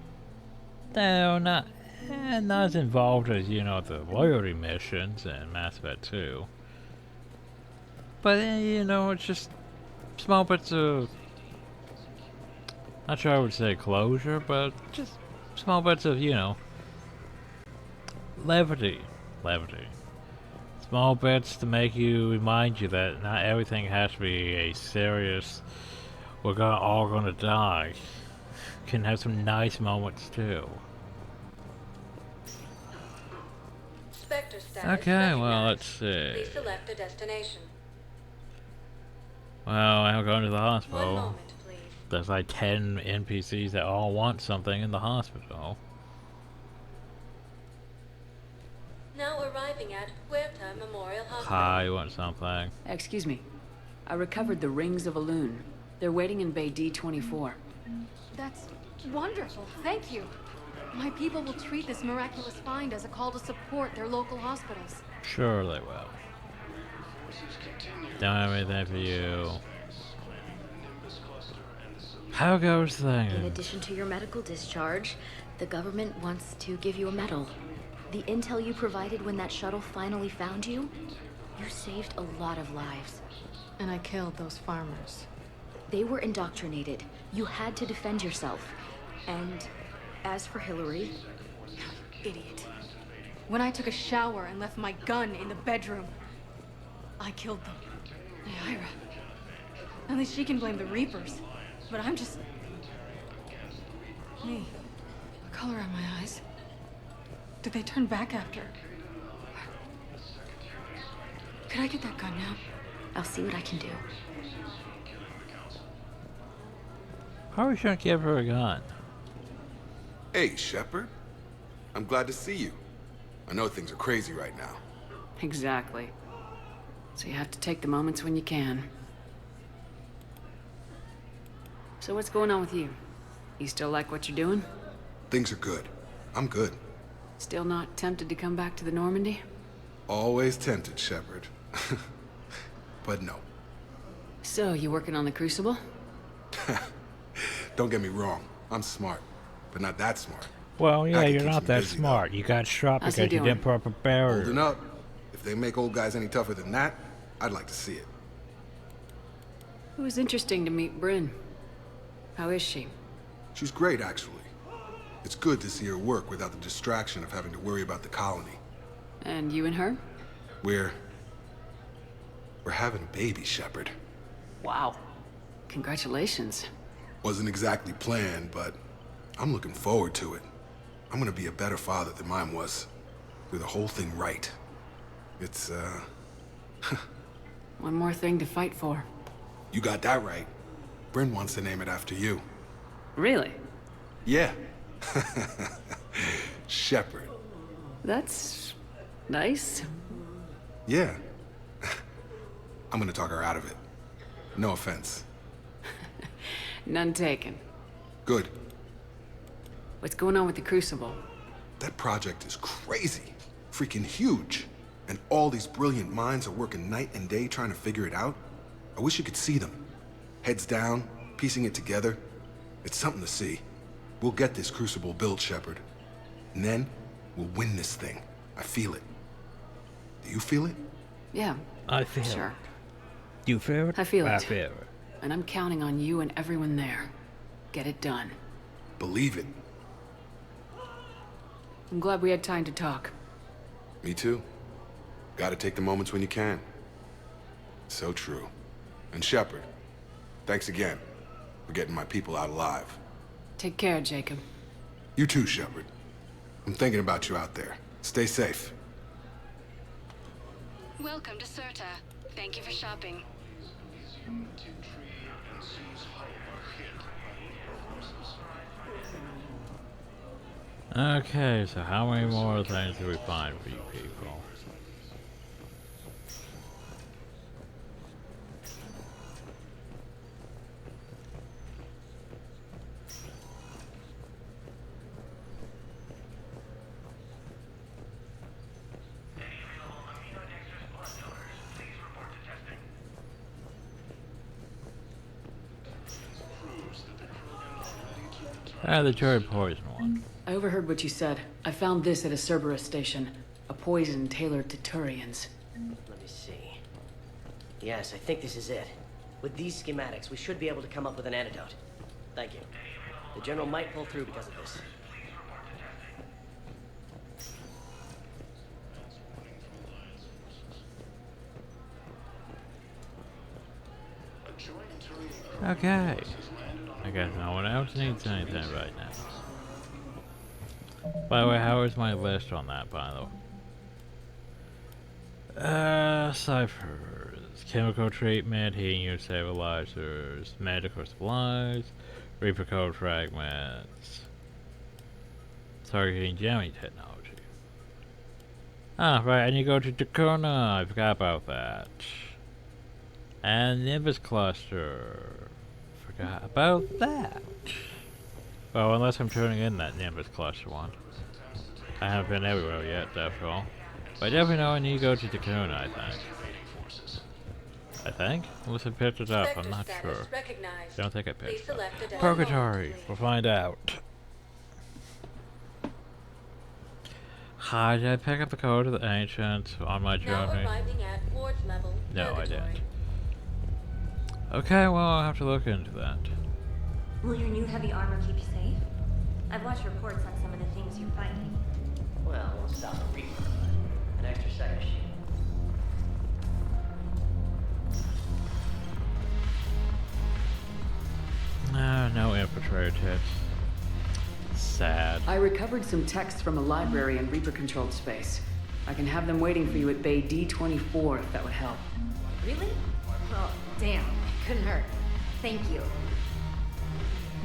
No, not as involved as, you know, the loyalty missions and Mass Effect 2. But, you know, it's just small bits of... Not sure I would say closure, but just small bits of, you know... Levity. Small bits to make you, remind you that not everything has to be a serious... We're all gonna die. Can have some nice moments, too. Spectre status Okay, well, recognized. let's see. Please select a destination. Well, I'm going to the hospital. 1 moment, please. There's like 10 NPCs that all want something in the hospital. Now arriving at Huerta Memorial Hospital. Hi, want something? Excuse me. I recovered the rings of Elune. They're waiting in Bay D24. That's wonderful. Thank you. My people will treat this miraculous find as a call to support their local hospitals. Sure they will. Don't have anything for you. How goes things? In addition to your medical discharge, the government wants to give you a medal. The intel you provided when that shuttle finally found you, you saved a lot of lives. And I killed those farmers. They were indoctrinated. You had to defend yourself. And as for Hillary... Idiot. When I took a shower and left my gun in the bedroom, I killed them. Hey, Ira. At least she can blame the Reapers. But I'm just... me. The color in my eyes. Did they turn back after? Could I get that gun now? I'll see what I can do. How are we trying to give her a gun? Hey, Shepard. I'm glad to see you. I know things are crazy right now. Exactly. So you have to take the moments when you can. So what's going on with you? You still like what you're doing? Things are good. I'm good. Still not tempted to come back to the Normandy? Always tempted, Shepard. But no. So, you working on the Crucible? Don't get me wrong. I'm smart, but not that smart. Well, yeah, That you're keeps not me that busy, smart. You got shot How's because he you doing? didn't prepare. Holding up. If they make old guys any tougher than that, I'd like to see it. It was interesting to meet Bryn. How is she? She's great, actually. It's good to see her work without the distraction of having to worry about the colony. And you and her? We're having a baby, Shepard. Wow. Congratulations. Wasn't exactly planned, but I'm looking forward to it. I'm gonna be a better father than mine was. Do the whole thing right. It's, One more thing to fight for. You got that right. Bryn wants to name it after you. Really? Yeah. Shepard. That's... nice. Yeah. I'm gonna talk her out of it. No offense. None taken. Good. What's going on with the Crucible? That project is crazy. Freaking huge. And all these brilliant minds are working night and day trying to figure it out. I wish you could see them. Heads down, piecing it together. It's something to see. We'll get this Crucible built, Shepard. And then, we'll win this thing. I feel it. Do you feel it? Yeah. I feel Sure. it. You feel it? I feel I it. feel it. And I'm counting on you and everyone there. Get it done. Believe it. I'm glad we had time to talk. Me too. Gotta take the moments when you can. So true. And Shepard, thanks again for getting my people out alive. Take care, Jacob. You too, Shepard. I'm thinking about you out there. Stay safe. Welcome to Serta. Thank you for shopping. Okay, so how many more things do we find for you people? The cherry poison one. I overheard what you said. I found this at a Cerberus station. A poison tailored to Turians. Let me see. Yes, I think this is it. With these schematics, we should be able to come up with an antidote. Thank you. The General might pull through because of this. Okay. I guess no one else needs anything right now. By the way, how is my list on that, by the way? Ciphers. chemical treatment, heating unit stabilizers, medical supplies, Reaper code fragments, targeting jamming technology. Ah, right, and you go to Dakona, I forgot about that. And Nimbus Cluster, forgot about that. Well, unless I'm turning in that Nimbus Cluster one. I haven't been everywhere yet, after all. But I definitely know I need to go to Dakona, I think. Unless I picked it up, I'm not sure. I don't think I picked it up. Purgatory, we'll find out. Hi, did I pick up the code of the Ancients on my journey? No, I didn't. Okay, well, I'll have to look into that. Will your new heavy armor keep you safe? I've watched reports on some of the things you're finding. Well, it won't stop a Reaper, but an extra second shield. No infiltrator tips. Sad. I recovered some texts from a library in Reaper-controlled space. I can have them waiting for you at Bay D24 if that would help. Really? Well, damn. Couldn't hurt. Thank you.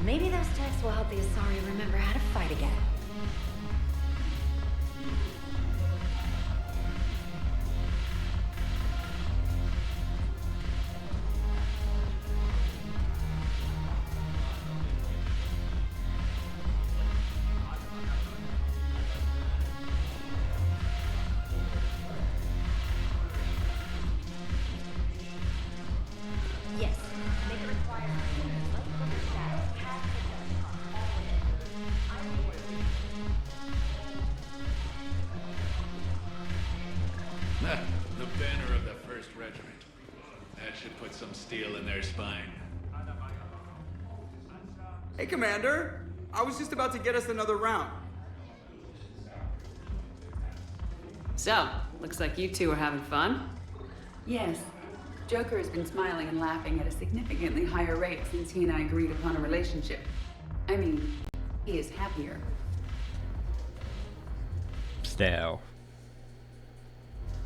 Maybe those texts will help the Asari remember how to fight again. Yes. Make it require The banner of the 1st Regiment. That should put some steel in their spine. Hey, Commander! I was just about to get us another round. So, looks like you two are having fun. Yes. Joker has been smiling and laughing at a significantly higher rate since he and I agreed upon a relationship. I mean, he is happier. Still.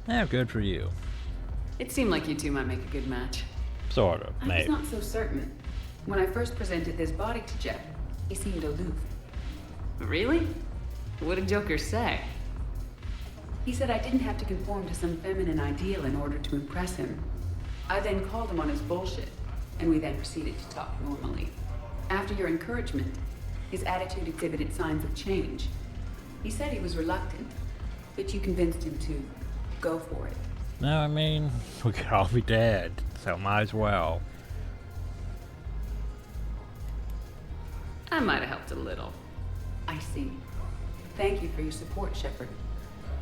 Yeah, good for you. It seemed like you two might make a good match. Sort of, I maybe. was not so certain. When I first presented this body to Jeff, he seemed aloof. Really? What did Joker say? He said I didn't have to conform to some feminine ideal in order to impress him. I then called him on his bullshit, and we then proceeded to talk normally. After your encouragement, his attitude exhibited signs of change. He said he was reluctant, but you convinced him to go for it. No, I mean, we could all be dead, so might as well. I might have helped a little. I see. Thank you for your support, Shepard.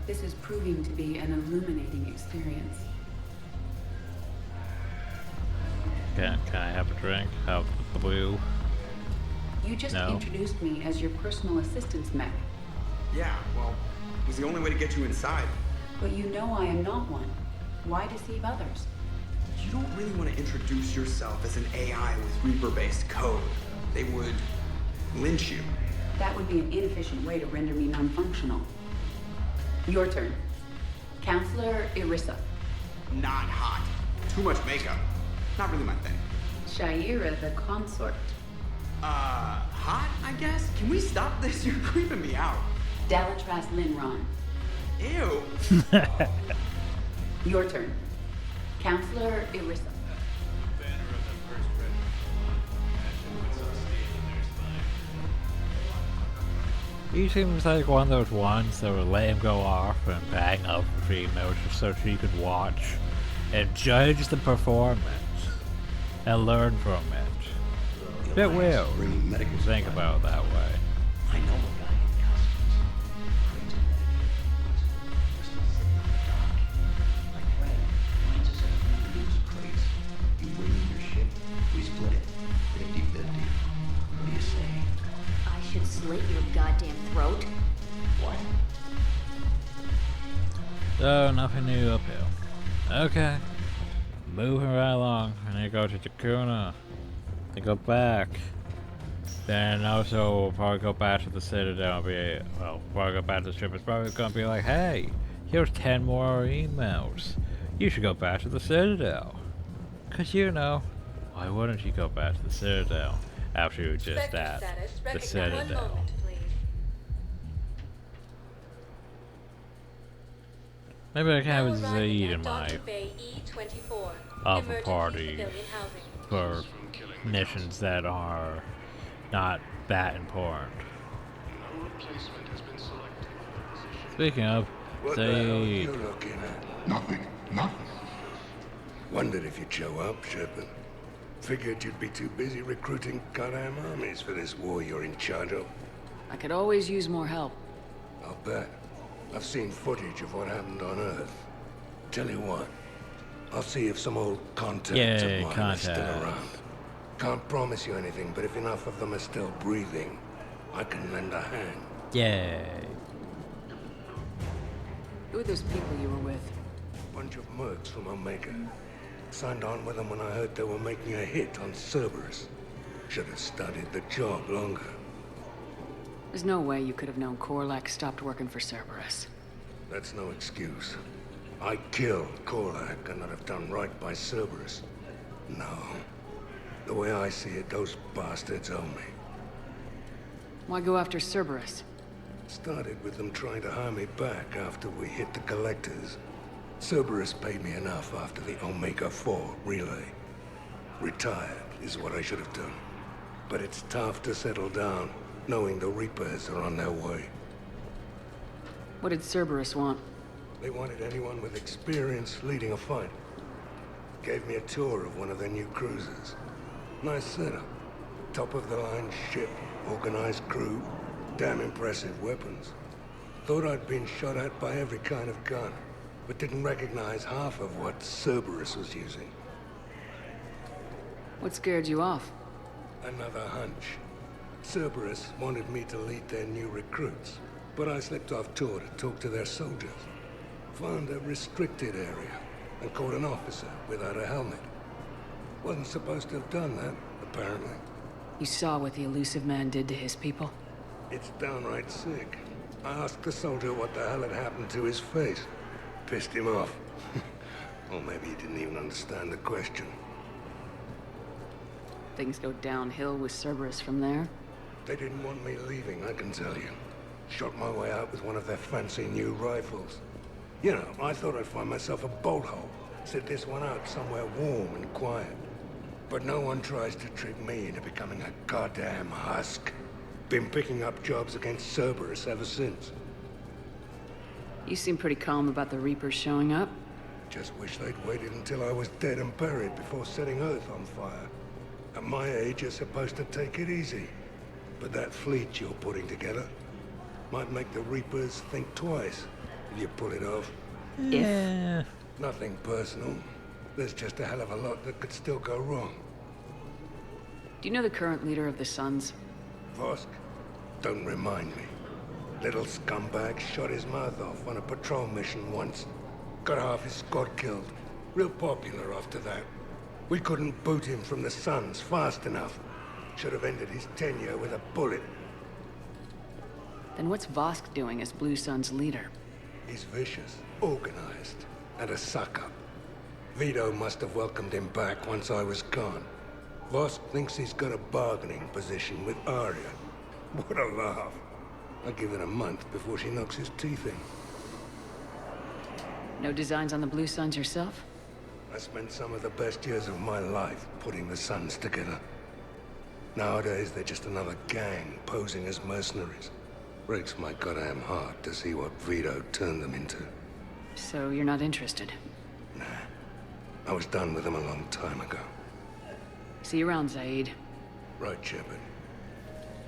This is proving to be an illuminating experience. Can I have a drink? Have the blue? You just No. introduced me as your personal assistance mech. Yeah, well, it was the only way to get you inside. But you know I am not one. Why deceive others? You don't really want to introduce yourself as an AI with Reaper-based code. They would lynch you. That would be an inefficient way to render me non-functional. Your turn. Counselor Irissa. Not hot. Too much makeup. Not really my thing. Shaira the consort. Hot, I guess? Can we stop this? You're creeping me out. Dalatras Linron. Ew. Your turn. Counselor Irissa. He seems like one of those ones that would let him go off and bang up females just so she could watch and judge the performance and learn from it. Bit weird. Think about it that way. I know a guy in customs. My friend finds us at one of those crates. You bring in your ship, we split it. 50-50. What do you say? I should slit your goddamn throat? What? So, nothing new uphill. Okay. Moving right along. I need to go to Takuna. To go back. Then also we'll probably go back to the Citadel and be, well, probably go back to the ship. It's probably gonna be like, hey, here's 10 more emails. You should go back to the Citadel. 'Cause you know, why wouldn't you go back to the Citadel after you were just Spectre at status the recognized. Citadel? One moment, please. Maybe I can have a Now Zaid arriving in at my Docking Bay E24. alpha Emergency party civilian housing. for missions that are not that important. No replacement has been selected. Speaking of, What the hell are Zaid. you looking at? Nothing. Nothing. Wondered if you'd show up, Shepard. Figured you'd be too busy recruiting goddamn armies for this war you're in charge of. I could always use more help. I'll bet. I've seen footage of what happened on Earth. Tell you what, I'll see if some old contacts Yay, of mine are still contacts. around. Can't promise you anything, but if enough of them are still breathing, I can lend a hand. Yay. Who are those people you were with? Bunch of mercs from Omega. Signed on with them when I heard they were making a hit on Cerberus. Should have studied the job longer. There's no way you could have known Korlak stopped working for Cerberus. That's no excuse. I killed Korlak and I'd have done right by Cerberus. No. The way I see it, those bastards owe me. Why go after Cerberus? Started with them trying to hire me back after we hit the collectors. Cerberus paid me enough after the Omega-4 relay. Retired is what I should have done. But it's tough to settle down, knowing the Reapers are on their way. What did Cerberus want? They wanted anyone with experience leading a fight. Gave me a tour of one of their new cruisers. Nice setup. Top-of-the-line ship, organized crew, damn impressive weapons. Thought I'd been shot at by every kind of gun, but didn't recognize half of what Cerberus was using. What scared you off? Another hunch. Cerberus wanted me to lead their new recruits, but I slipped off tour to talk to their soldiers. Found a restricted area and caught an officer without a helmet. Wasn't supposed to have done that, apparently. You saw what the elusive man did to his people? It's downright sick. I asked the soldier what the hell had happened to his face. Pissed him off. Or maybe he didn't even understand the question. Things go downhill with Cerberus from there? They didn't want me leaving, I can tell you. Shot my way out with one of their fancy new rifles. You know, I thought I'd find myself a bolt hole. Sit this one out somewhere warm and quiet. But no one tries to trick me into becoming a goddamn husk. Been picking up jobs against Cerberus ever since. You seem pretty calm about the Reapers showing up. Just wish they'd waited until I was dead and buried before setting Earth on fire. At my age, you're supposed to take it easy. But that fleet you're putting together might make the Reapers think twice if you pull it off. Yeah. Nothing personal. There's just a hell of a lot that could still go wrong. Do you know the current leader of the Suns? Vosk? Don't remind me. Little scumbag shot his mouth off on a patrol mission once. Got half his squad killed. Real popular after that. We couldn't boot him from the Suns fast enough. Should have ended his tenure with a bullet. Then what's Vosk doing as Blue Sun's leader? He's vicious, organized, and a suck-up. Vito must have welcomed him back once I was gone. Vosk thinks he's got a bargaining position with Arya. What a laugh. I'll give it a month before she knocks his teeth in. No designs on the Blue Suns yourself? I spent some of the best years of my life putting the Suns together. Nowadays, they're just another gang posing as mercenaries. Breaks my goddamn heart to see what Vito turned them into. So you're not interested? Nah. I was done with them a long time ago. See you around, Zaid. Right, Shepard.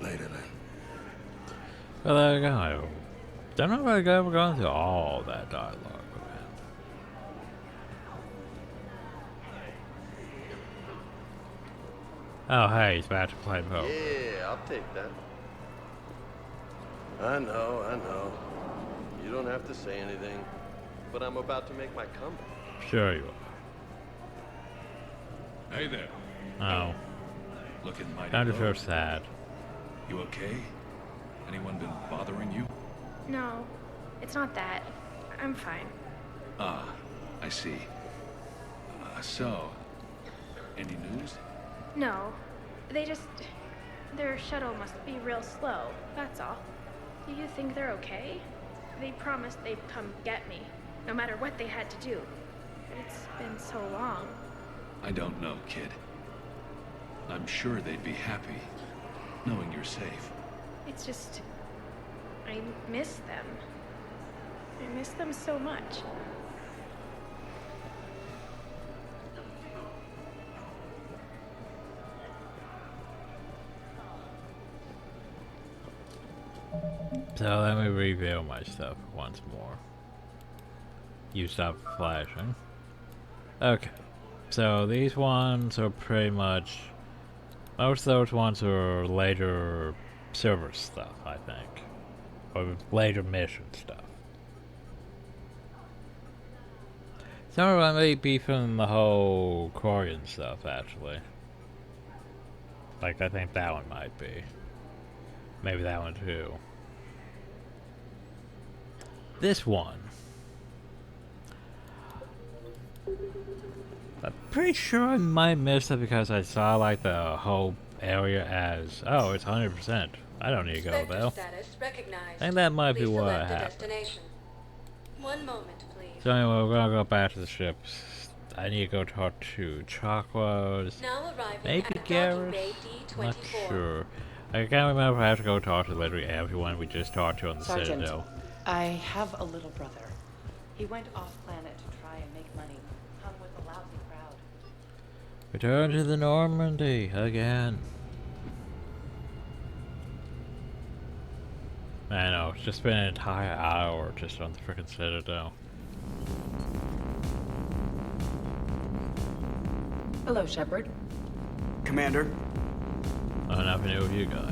Later, then. Well, there you go. Don't know if I've ever gone through all that dialogue with him. Oh, hey, he's back to play poker. Yeah, I'll take that. I know. You don't have to say anything, but I'm about to make my comeback. Sure you are. Hey there. Oh. Looking mighty Kind of low. feel sad. You okay? Anyone been bothering you? No, it's not that. I'm fine. Ah, I see. So, any news? No. Their shuttle must be real slow, that's all. Do you think they're okay? They promised they'd come get me, no matter what they had to do. But it's been so long. I don't know, kid. I'm sure they'd be happy, knowing you're safe. It's just... I miss them. I miss them so much. So let me reveal my stuff once more. You stop flashing. Okay. So these ones are pretty much... Most of those ones are later server stuff, I think. Or later mission stuff. Some of them may be from the whole Korean stuff, actually. Like, I think that one might be. Maybe that one too. This one. I'm pretty sure I might miss it because I saw like the whole area as, oh, it's 100%. I don't need to go though. I think that might be what happened. 1 moment, please. So anyway, we're gonna go back to the ships. I need to go talk to Chakwas. Maybe Garrett? Not sure. I can't remember if I have to go talk to literally everyone we just talked to on the Sergeant, Citadel. I have a little brother. He went off-planet to try and make money. Hung with a lousy crowd. Return to the Normandy again. I know, it's just been an entire hour just on the frickin' Citadel. Hello, Shepard. Commander. Oh, nothing new with you guys.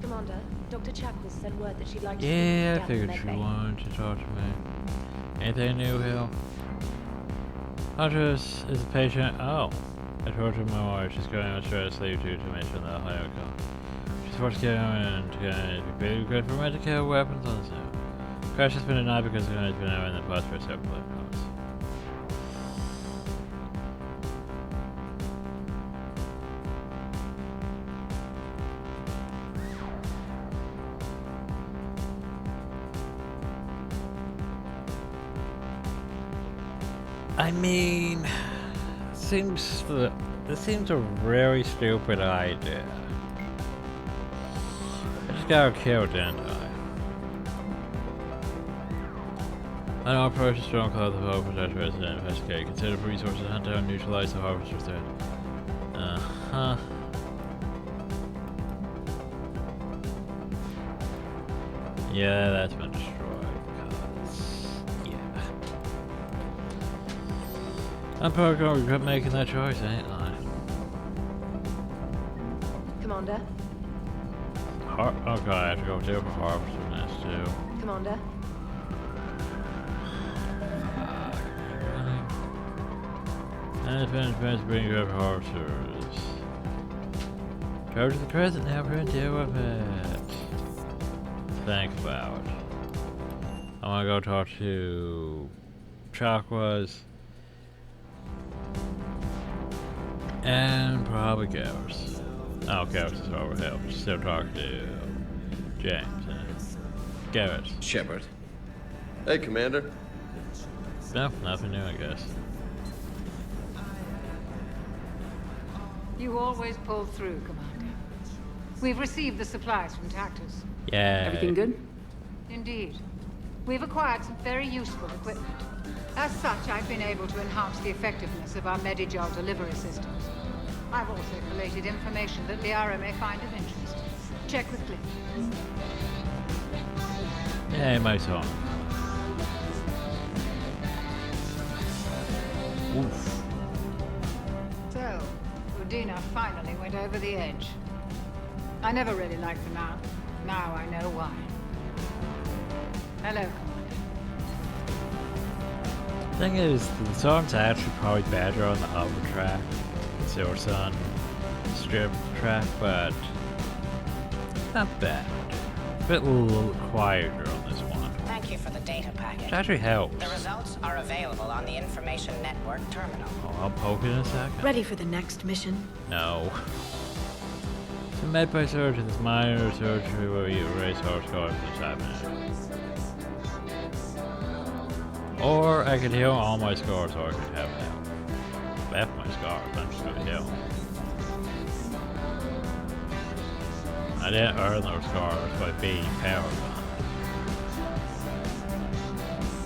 Commander, Dr. Chakwas sent word that she'd like to Yeah, I speak with figured you you down wanted to talk to me. Anything new, Hill? Huntress is a patient. Oh. I told her my wife she's going on stress leave due to mention the higher call. She's forced to get on and to be very good for medical weapons on the zone. Crash has been denied because the gun has been out in the past for several months. I mean, this seems a very stupid idea. I just got killed, didn't I? I know approach a strong cloud of hope protect resident investigate. Consider resources to hunt down and neutralize the harvester threat. Uh-huh. Yeah, that's been destroyed because yeah. I'm probably gonna regret making that choice, ain't I? Commander? Oh god, I have to go deal with harvester nest too. Commander? And it's been expensive to bring you up harvesters. Travel to the present now, we're gonna deal with it. Think about. I wanna go talk to Chakwas. And probably Garrus. Oh, Garrus is over here. Still talking to James. Garrus. Shepard. Hey, Commander. No, nothing new, I guess. You always pull through, Commander. We've received the supplies from Tactus. Yeah. Everything good? Indeed. We've acquired some very useful equipment. As such, I've been able to enhance the effectiveness of our Medigel delivery systems. I've also collated information that Liara may find of interest. Check with Cliff. Yeah, my song. Oof. So, Udina finally went over the edge. I never really liked the man. Now I know why. Hello, Commander. Thing is, the song's actually probably better on the other track, the Silver Sun strip track, but not bad. bit a little quieter on this one. Thank you for the data packet. It actually helps. The results are available on the Information Network terminal. Oh, I'll poke it in a second. Ready for the next mission? No. It's a med-by surgery, this minor surgery where you erase horse scars from the time. Or I could heal all my scars, or I could have health. Left my scars, I'm just gonna heal. I didn't earn those scars by being powered.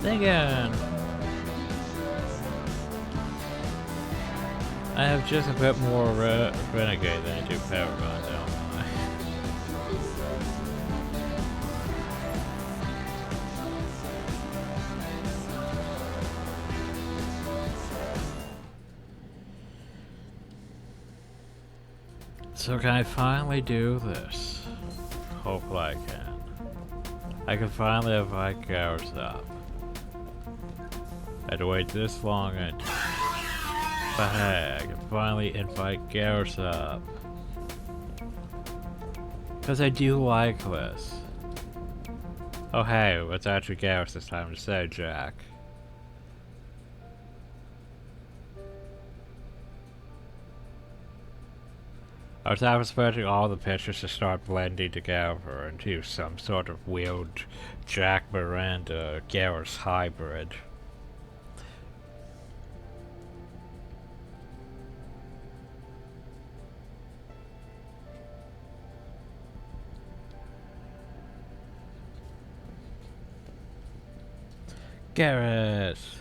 Then again, I have just a bit more renegade than I do power gun, don't I? So can I finally do this? Hopefully I can. I can finally invite Garrus up. I had to wait this long and... But hey, I can finally invite Garrus up. Because I do like this. Oh hey, it's actually Garrus this time to say, Jack. I was expecting all the pictures to start blending together into some sort of weird Jack Miranda Garrus hybrid. Garrus!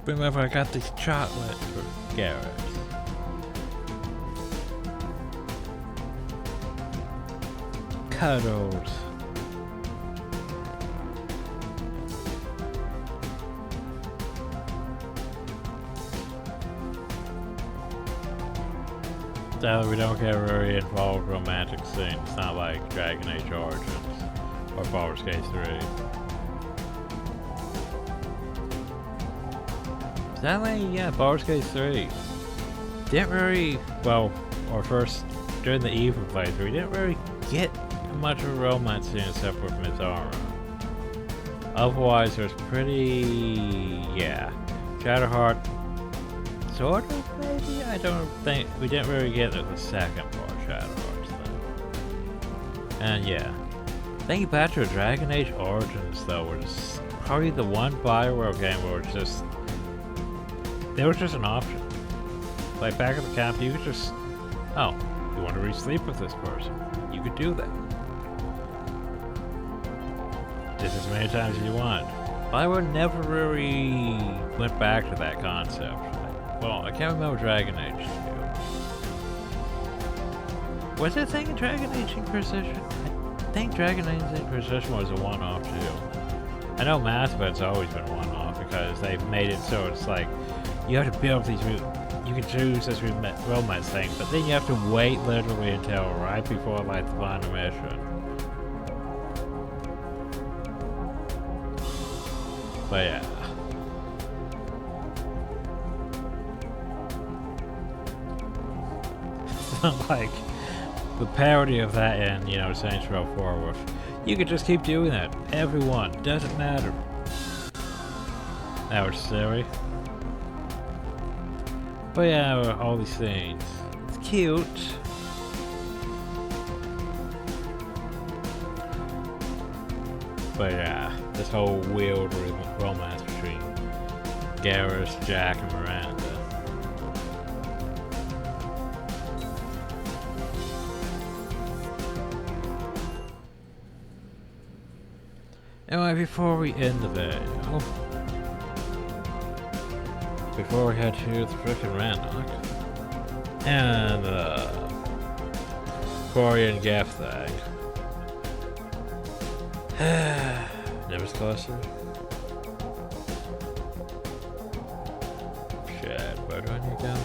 Remember, I got these chocolates for Garrus. Cuddles. Sadly, we don't get very involved romantic scenes. It's not like Dragon Age Origins or Baldur's Gate 3. Sadly, yeah, Baldur's Gate 3 didn't really, well, or first, during the Eva playthrough, we didn't really get much of a romance scene except for Mizara. Otherwise, there's pretty, yeah, Shadowheart, sort of, maybe? I don't think, we didn't really get the second part of Shadowheart, though. And yeah, thank you back to Dragon Age Origins, though, was probably the one Bioware game where it's just, there was just an option. Like back at the camp, you could just, oh, you want to re-sleep with this person. You could do that. Just as many times as you want. Bioware never really went back to that concept. Well, I can't remember Dragon Age 2. Was it a thing in Dragon Age Inquisition? I think Dragon Age Inquisition was a one-off too. I know Mass Effect's always been a one-off because they've made it so it's like, you have to build these, you can choose this romance thing, but then you have to wait literally until right before like the final mission. But yeah. It's not like the parody of that in, you know, Saints Row 4 with, you could just keep doing that. Everyone, doesn't matter. That was silly. But yeah, all these things. It's cute. But yeah, this whole weird romance between Garrus, Jack, and Miranda. Anyway, before we end the video, before we head to the frickin' Randock and Korean Gaff thing. Never's closer. Shit, where do I need to go?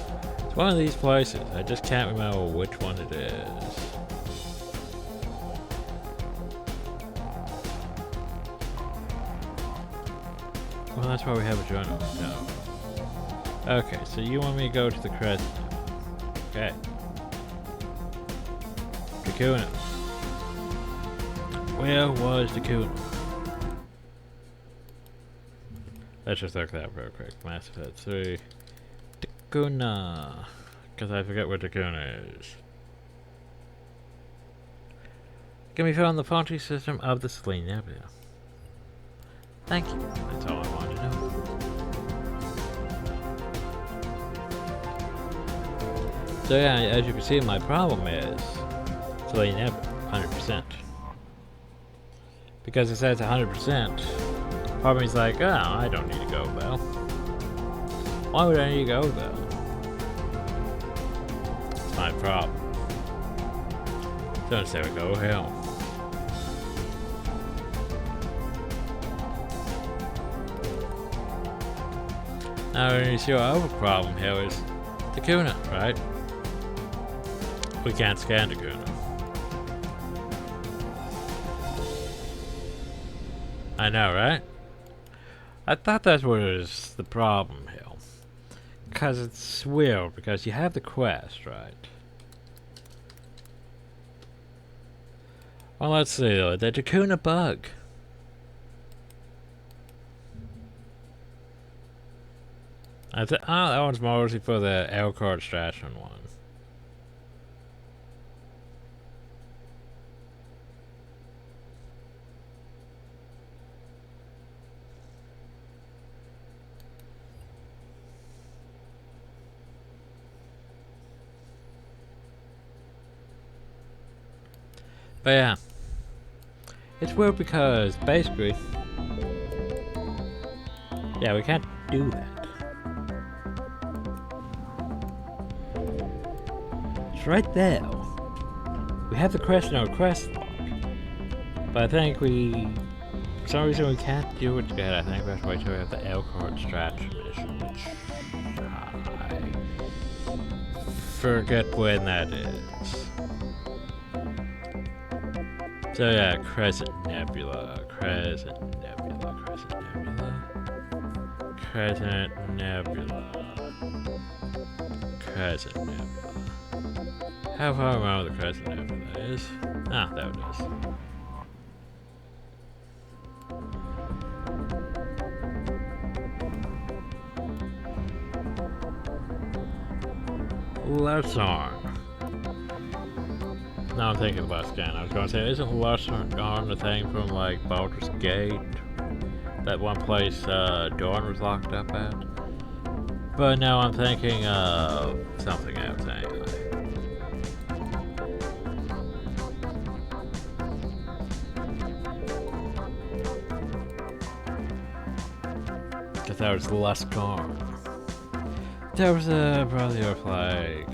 It's one of these places. I just can't remember which one it is. Well, that's why we have a journal. No. Okay, so you want me to go to the Crescent? Okay. Takuna. Where was Takuna? Let's just look that up real quick. Mass Effect 3. Takuna. Because I forget where Takuna is. Can be found in the Fonte system of the Selene Nebula. Thank you. That's all I wanted to know. So yeah, as you can see, my problem is Selene Nebula, 100%. Because it says 100%, part of me's like, oh, I don't need to go though. Why would I need to go though? It's my problem. So instead we go hell. Now you see our other problem here is Takuna, right? We can't scan Takuna. I know, right? I thought that was the problem here. Because it's weird, because you have the quest, right? Well, let's see, the Takuna bug. That one's mostly for the Elkhart extraction one. But yeah, it's weird because basically, yeah, we can't do that. It's right there. We have the quest in our quest log, but I think for some reason we can't do it yet. I think we have to wait till we have the Elkhart extraction mission, which I forget when that is. So yeah, Crescent Nebula, Crescent Nebula, Crescent Nebula, Crescent Nebula, Crescent Nebula. How far around the Crescent Nebula is? Ah, there it is. Left arm. Now I'm thinking about scan. I was going to say, isn't Larson the thing from like Baldur's Gate? That one place Dawn was locked up at? But now I'm thinking of something else anyway. Because that was Luskarn. There was a brother flag.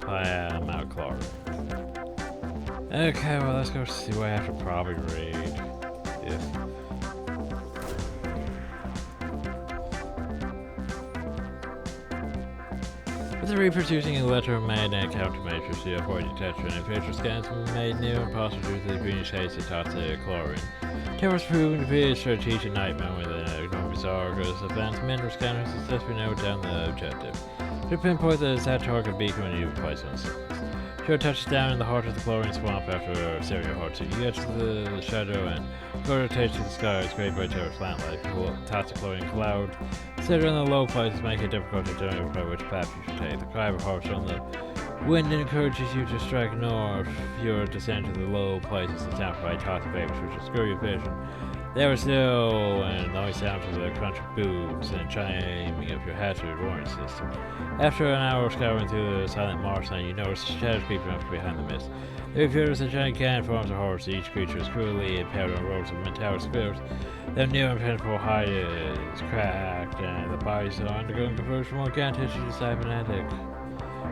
I am outclaw. Okay, well let's go see what I have to probably read. With the Reapers using electromagnetic countermeasures to avoid detection, if future scans were made near impossible due to the greenish haze of toxic chlorine. Terror was proven to be a strategic nightmare with an economic bizarre because advanced mineral scanners successfully narrowed down the objective. To pinpoint the exact target beacon when you place on Show touches down in the heart of the chlorine swamp after a serial hard suit. You get to the shadow and go rotate to the sky. It's created by terror slant like toxic chlorine cloud. Set in the low places make it difficult to determine by which path you should take. The climber harps on the wind encourages you to strike north. Your descent to the low places is down by toxic vapors which obscure your vision. They were still, and the only sound of the crunch of boots and chiming of your hazard warning system. After an hour of scouring through the silent marshland, you notice shadows creeping up behind the mist. There appears a giant can forms of horrors. Each creature is cruelly impaled on rows of metallic spears. Their near impenetrable hide is cracked, and the bodies are undergoing conversion from organic tissue to cybernetic.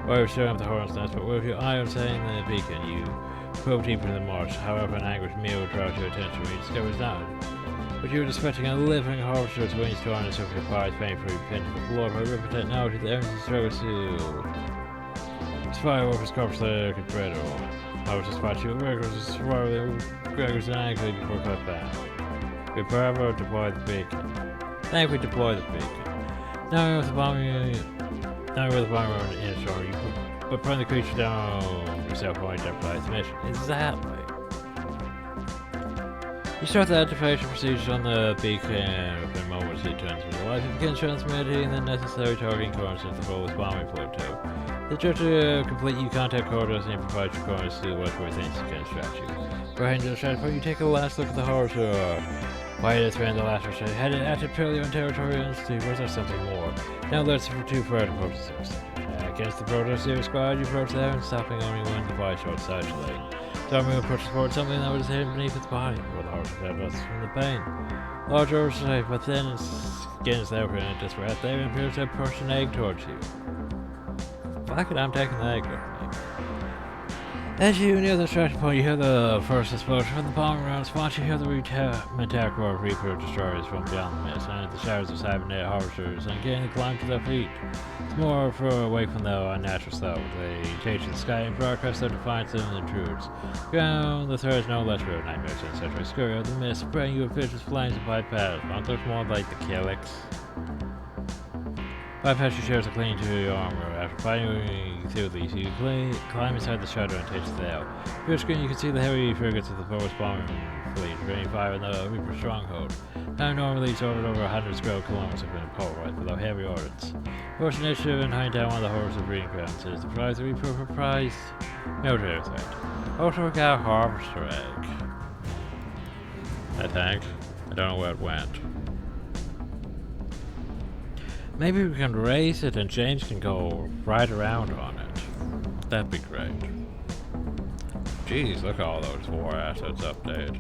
While you're staring at the hornet's nest, but with your eye on setting the beacon, you probe deeper in the marsh. However, an anguished meal draws your attention when you discover it's not. But you were dispatching a living harvester's wings to honor some of your bodies painfully pinned to the floor by river technology that earns the struggles to spy workers corpse like a dreadful. I was just watching workers swirling Gregors and angry before cut back. We forever deploy the beacon. Thank we deploy the beacon. Now with the bomb in the storm, you but putting the creature down yourself won't jeopardize the mission. Exactly. You start the activation procedures on the beacon within moments it turns with life. It begins transmitting the necessary targeting coordinates into the fullest bombing plateau. The judge to complete you contact coordinates and provide your coordinates to whatever things can distract you. Behind the strategy point, you take a last look at the horror show. Why did it the last strategy? Had it acted purely on territorial instinct, was there something more? Now let's for two further purposes. Against the Proto-Series squad, you approach there and stopping only one device outside the lane. Storming approaches forward something that was hidden beneath its body, where the horse had lost from the pain. Large order safe, but then its skin is there in a disparate. There appears to push an egg towards you. Fuck it, I'm taking the egg with me. As you near the extraction point, you hear the first explosion from the bombing round spot. You hear the attack roar of Reaper destroyers from beyond the mist, and the shadows of cybernetic harvesters, and getting to climb to their feet. It's more further away from the unnatural slope. They change the sky and broadcast their defiance and intrudes. Ground, the threat is no less real nightmares and century scurry of the mist, spraying you with vicious flames and pipe paths. One looks more like the Killix. Bypass your shares are clinging to your armor. After fighting through these, you climb inside the shutter and take the tail. Through your screen, you can see the heavy frigates of the forward bombing fleet draining fire in the Reaper stronghold. Now normally it's ordered over 100 square kilometers have been pulverized below heavy ordnance. Force initiative and hunting down one of the horrors of breeding grounds is the prize the Reaper for prize military threat. Also got a harvester egg. I think. I don't know where it went. Maybe we can raise it and James can go right around on it. That'd be great. Jeez, look at all those war assets updated.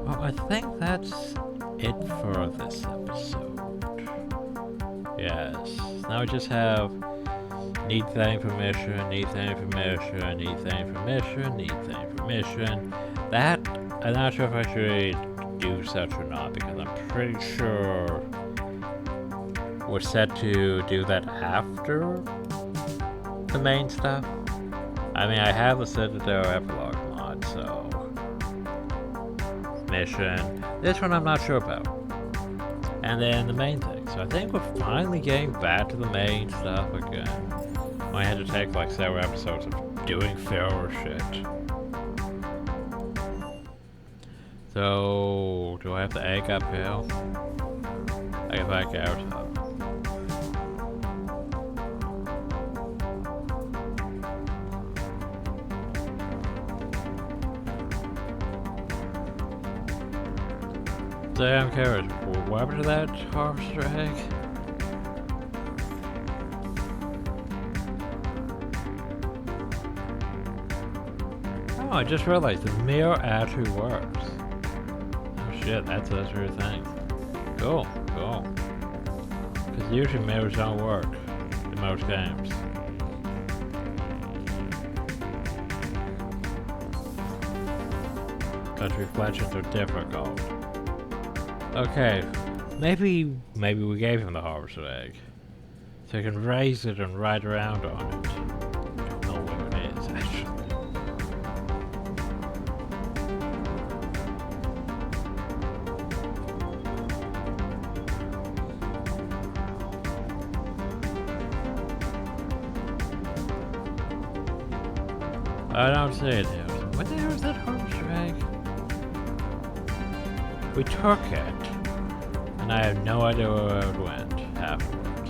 Well, I think that's it for this episode. Yes, now we just have need thing permission, need thing permission, need thing permission, need thing permission. That, I'm not sure if I should do such or not, because I'm pretty sure we're set to do that after the main stuff. I mean, I have the Citadel epilogue mod, so mission. This one I'm not sure about. And then the main thing. So I think we're finally getting back to the main stuff again. I had to take like several episodes of doing filler shit. So, do I have to egg uphill? I get back out. So I'm curious, what happened to that harvester egg? Oh, I just realized the mirror actually works. Oh shit, that's a true thing. Cool, cool. Because usually mirrors don't work in most games. Because reflections are difficult. Okay, maybe we gave him the harvester egg. So he can raise it and ride around on it. I don't know where it is, actually. I don't see it here. What the hell is that harvester egg? We took it, and I have no idea where it went afterwards.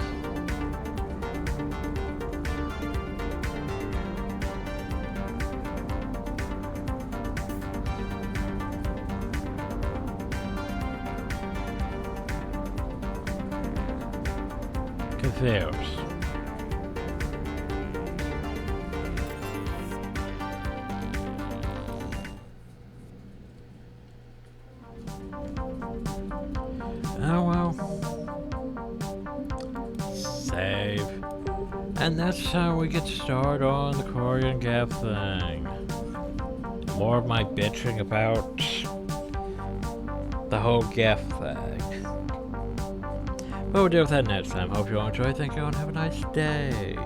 Confused. Oh well. Save. And that's how we get started on the Korean Gap thing. More of my bitching about the whole Gap thing. But we'll deal with that next time. Hope you all enjoy. Thank you all and have a nice day.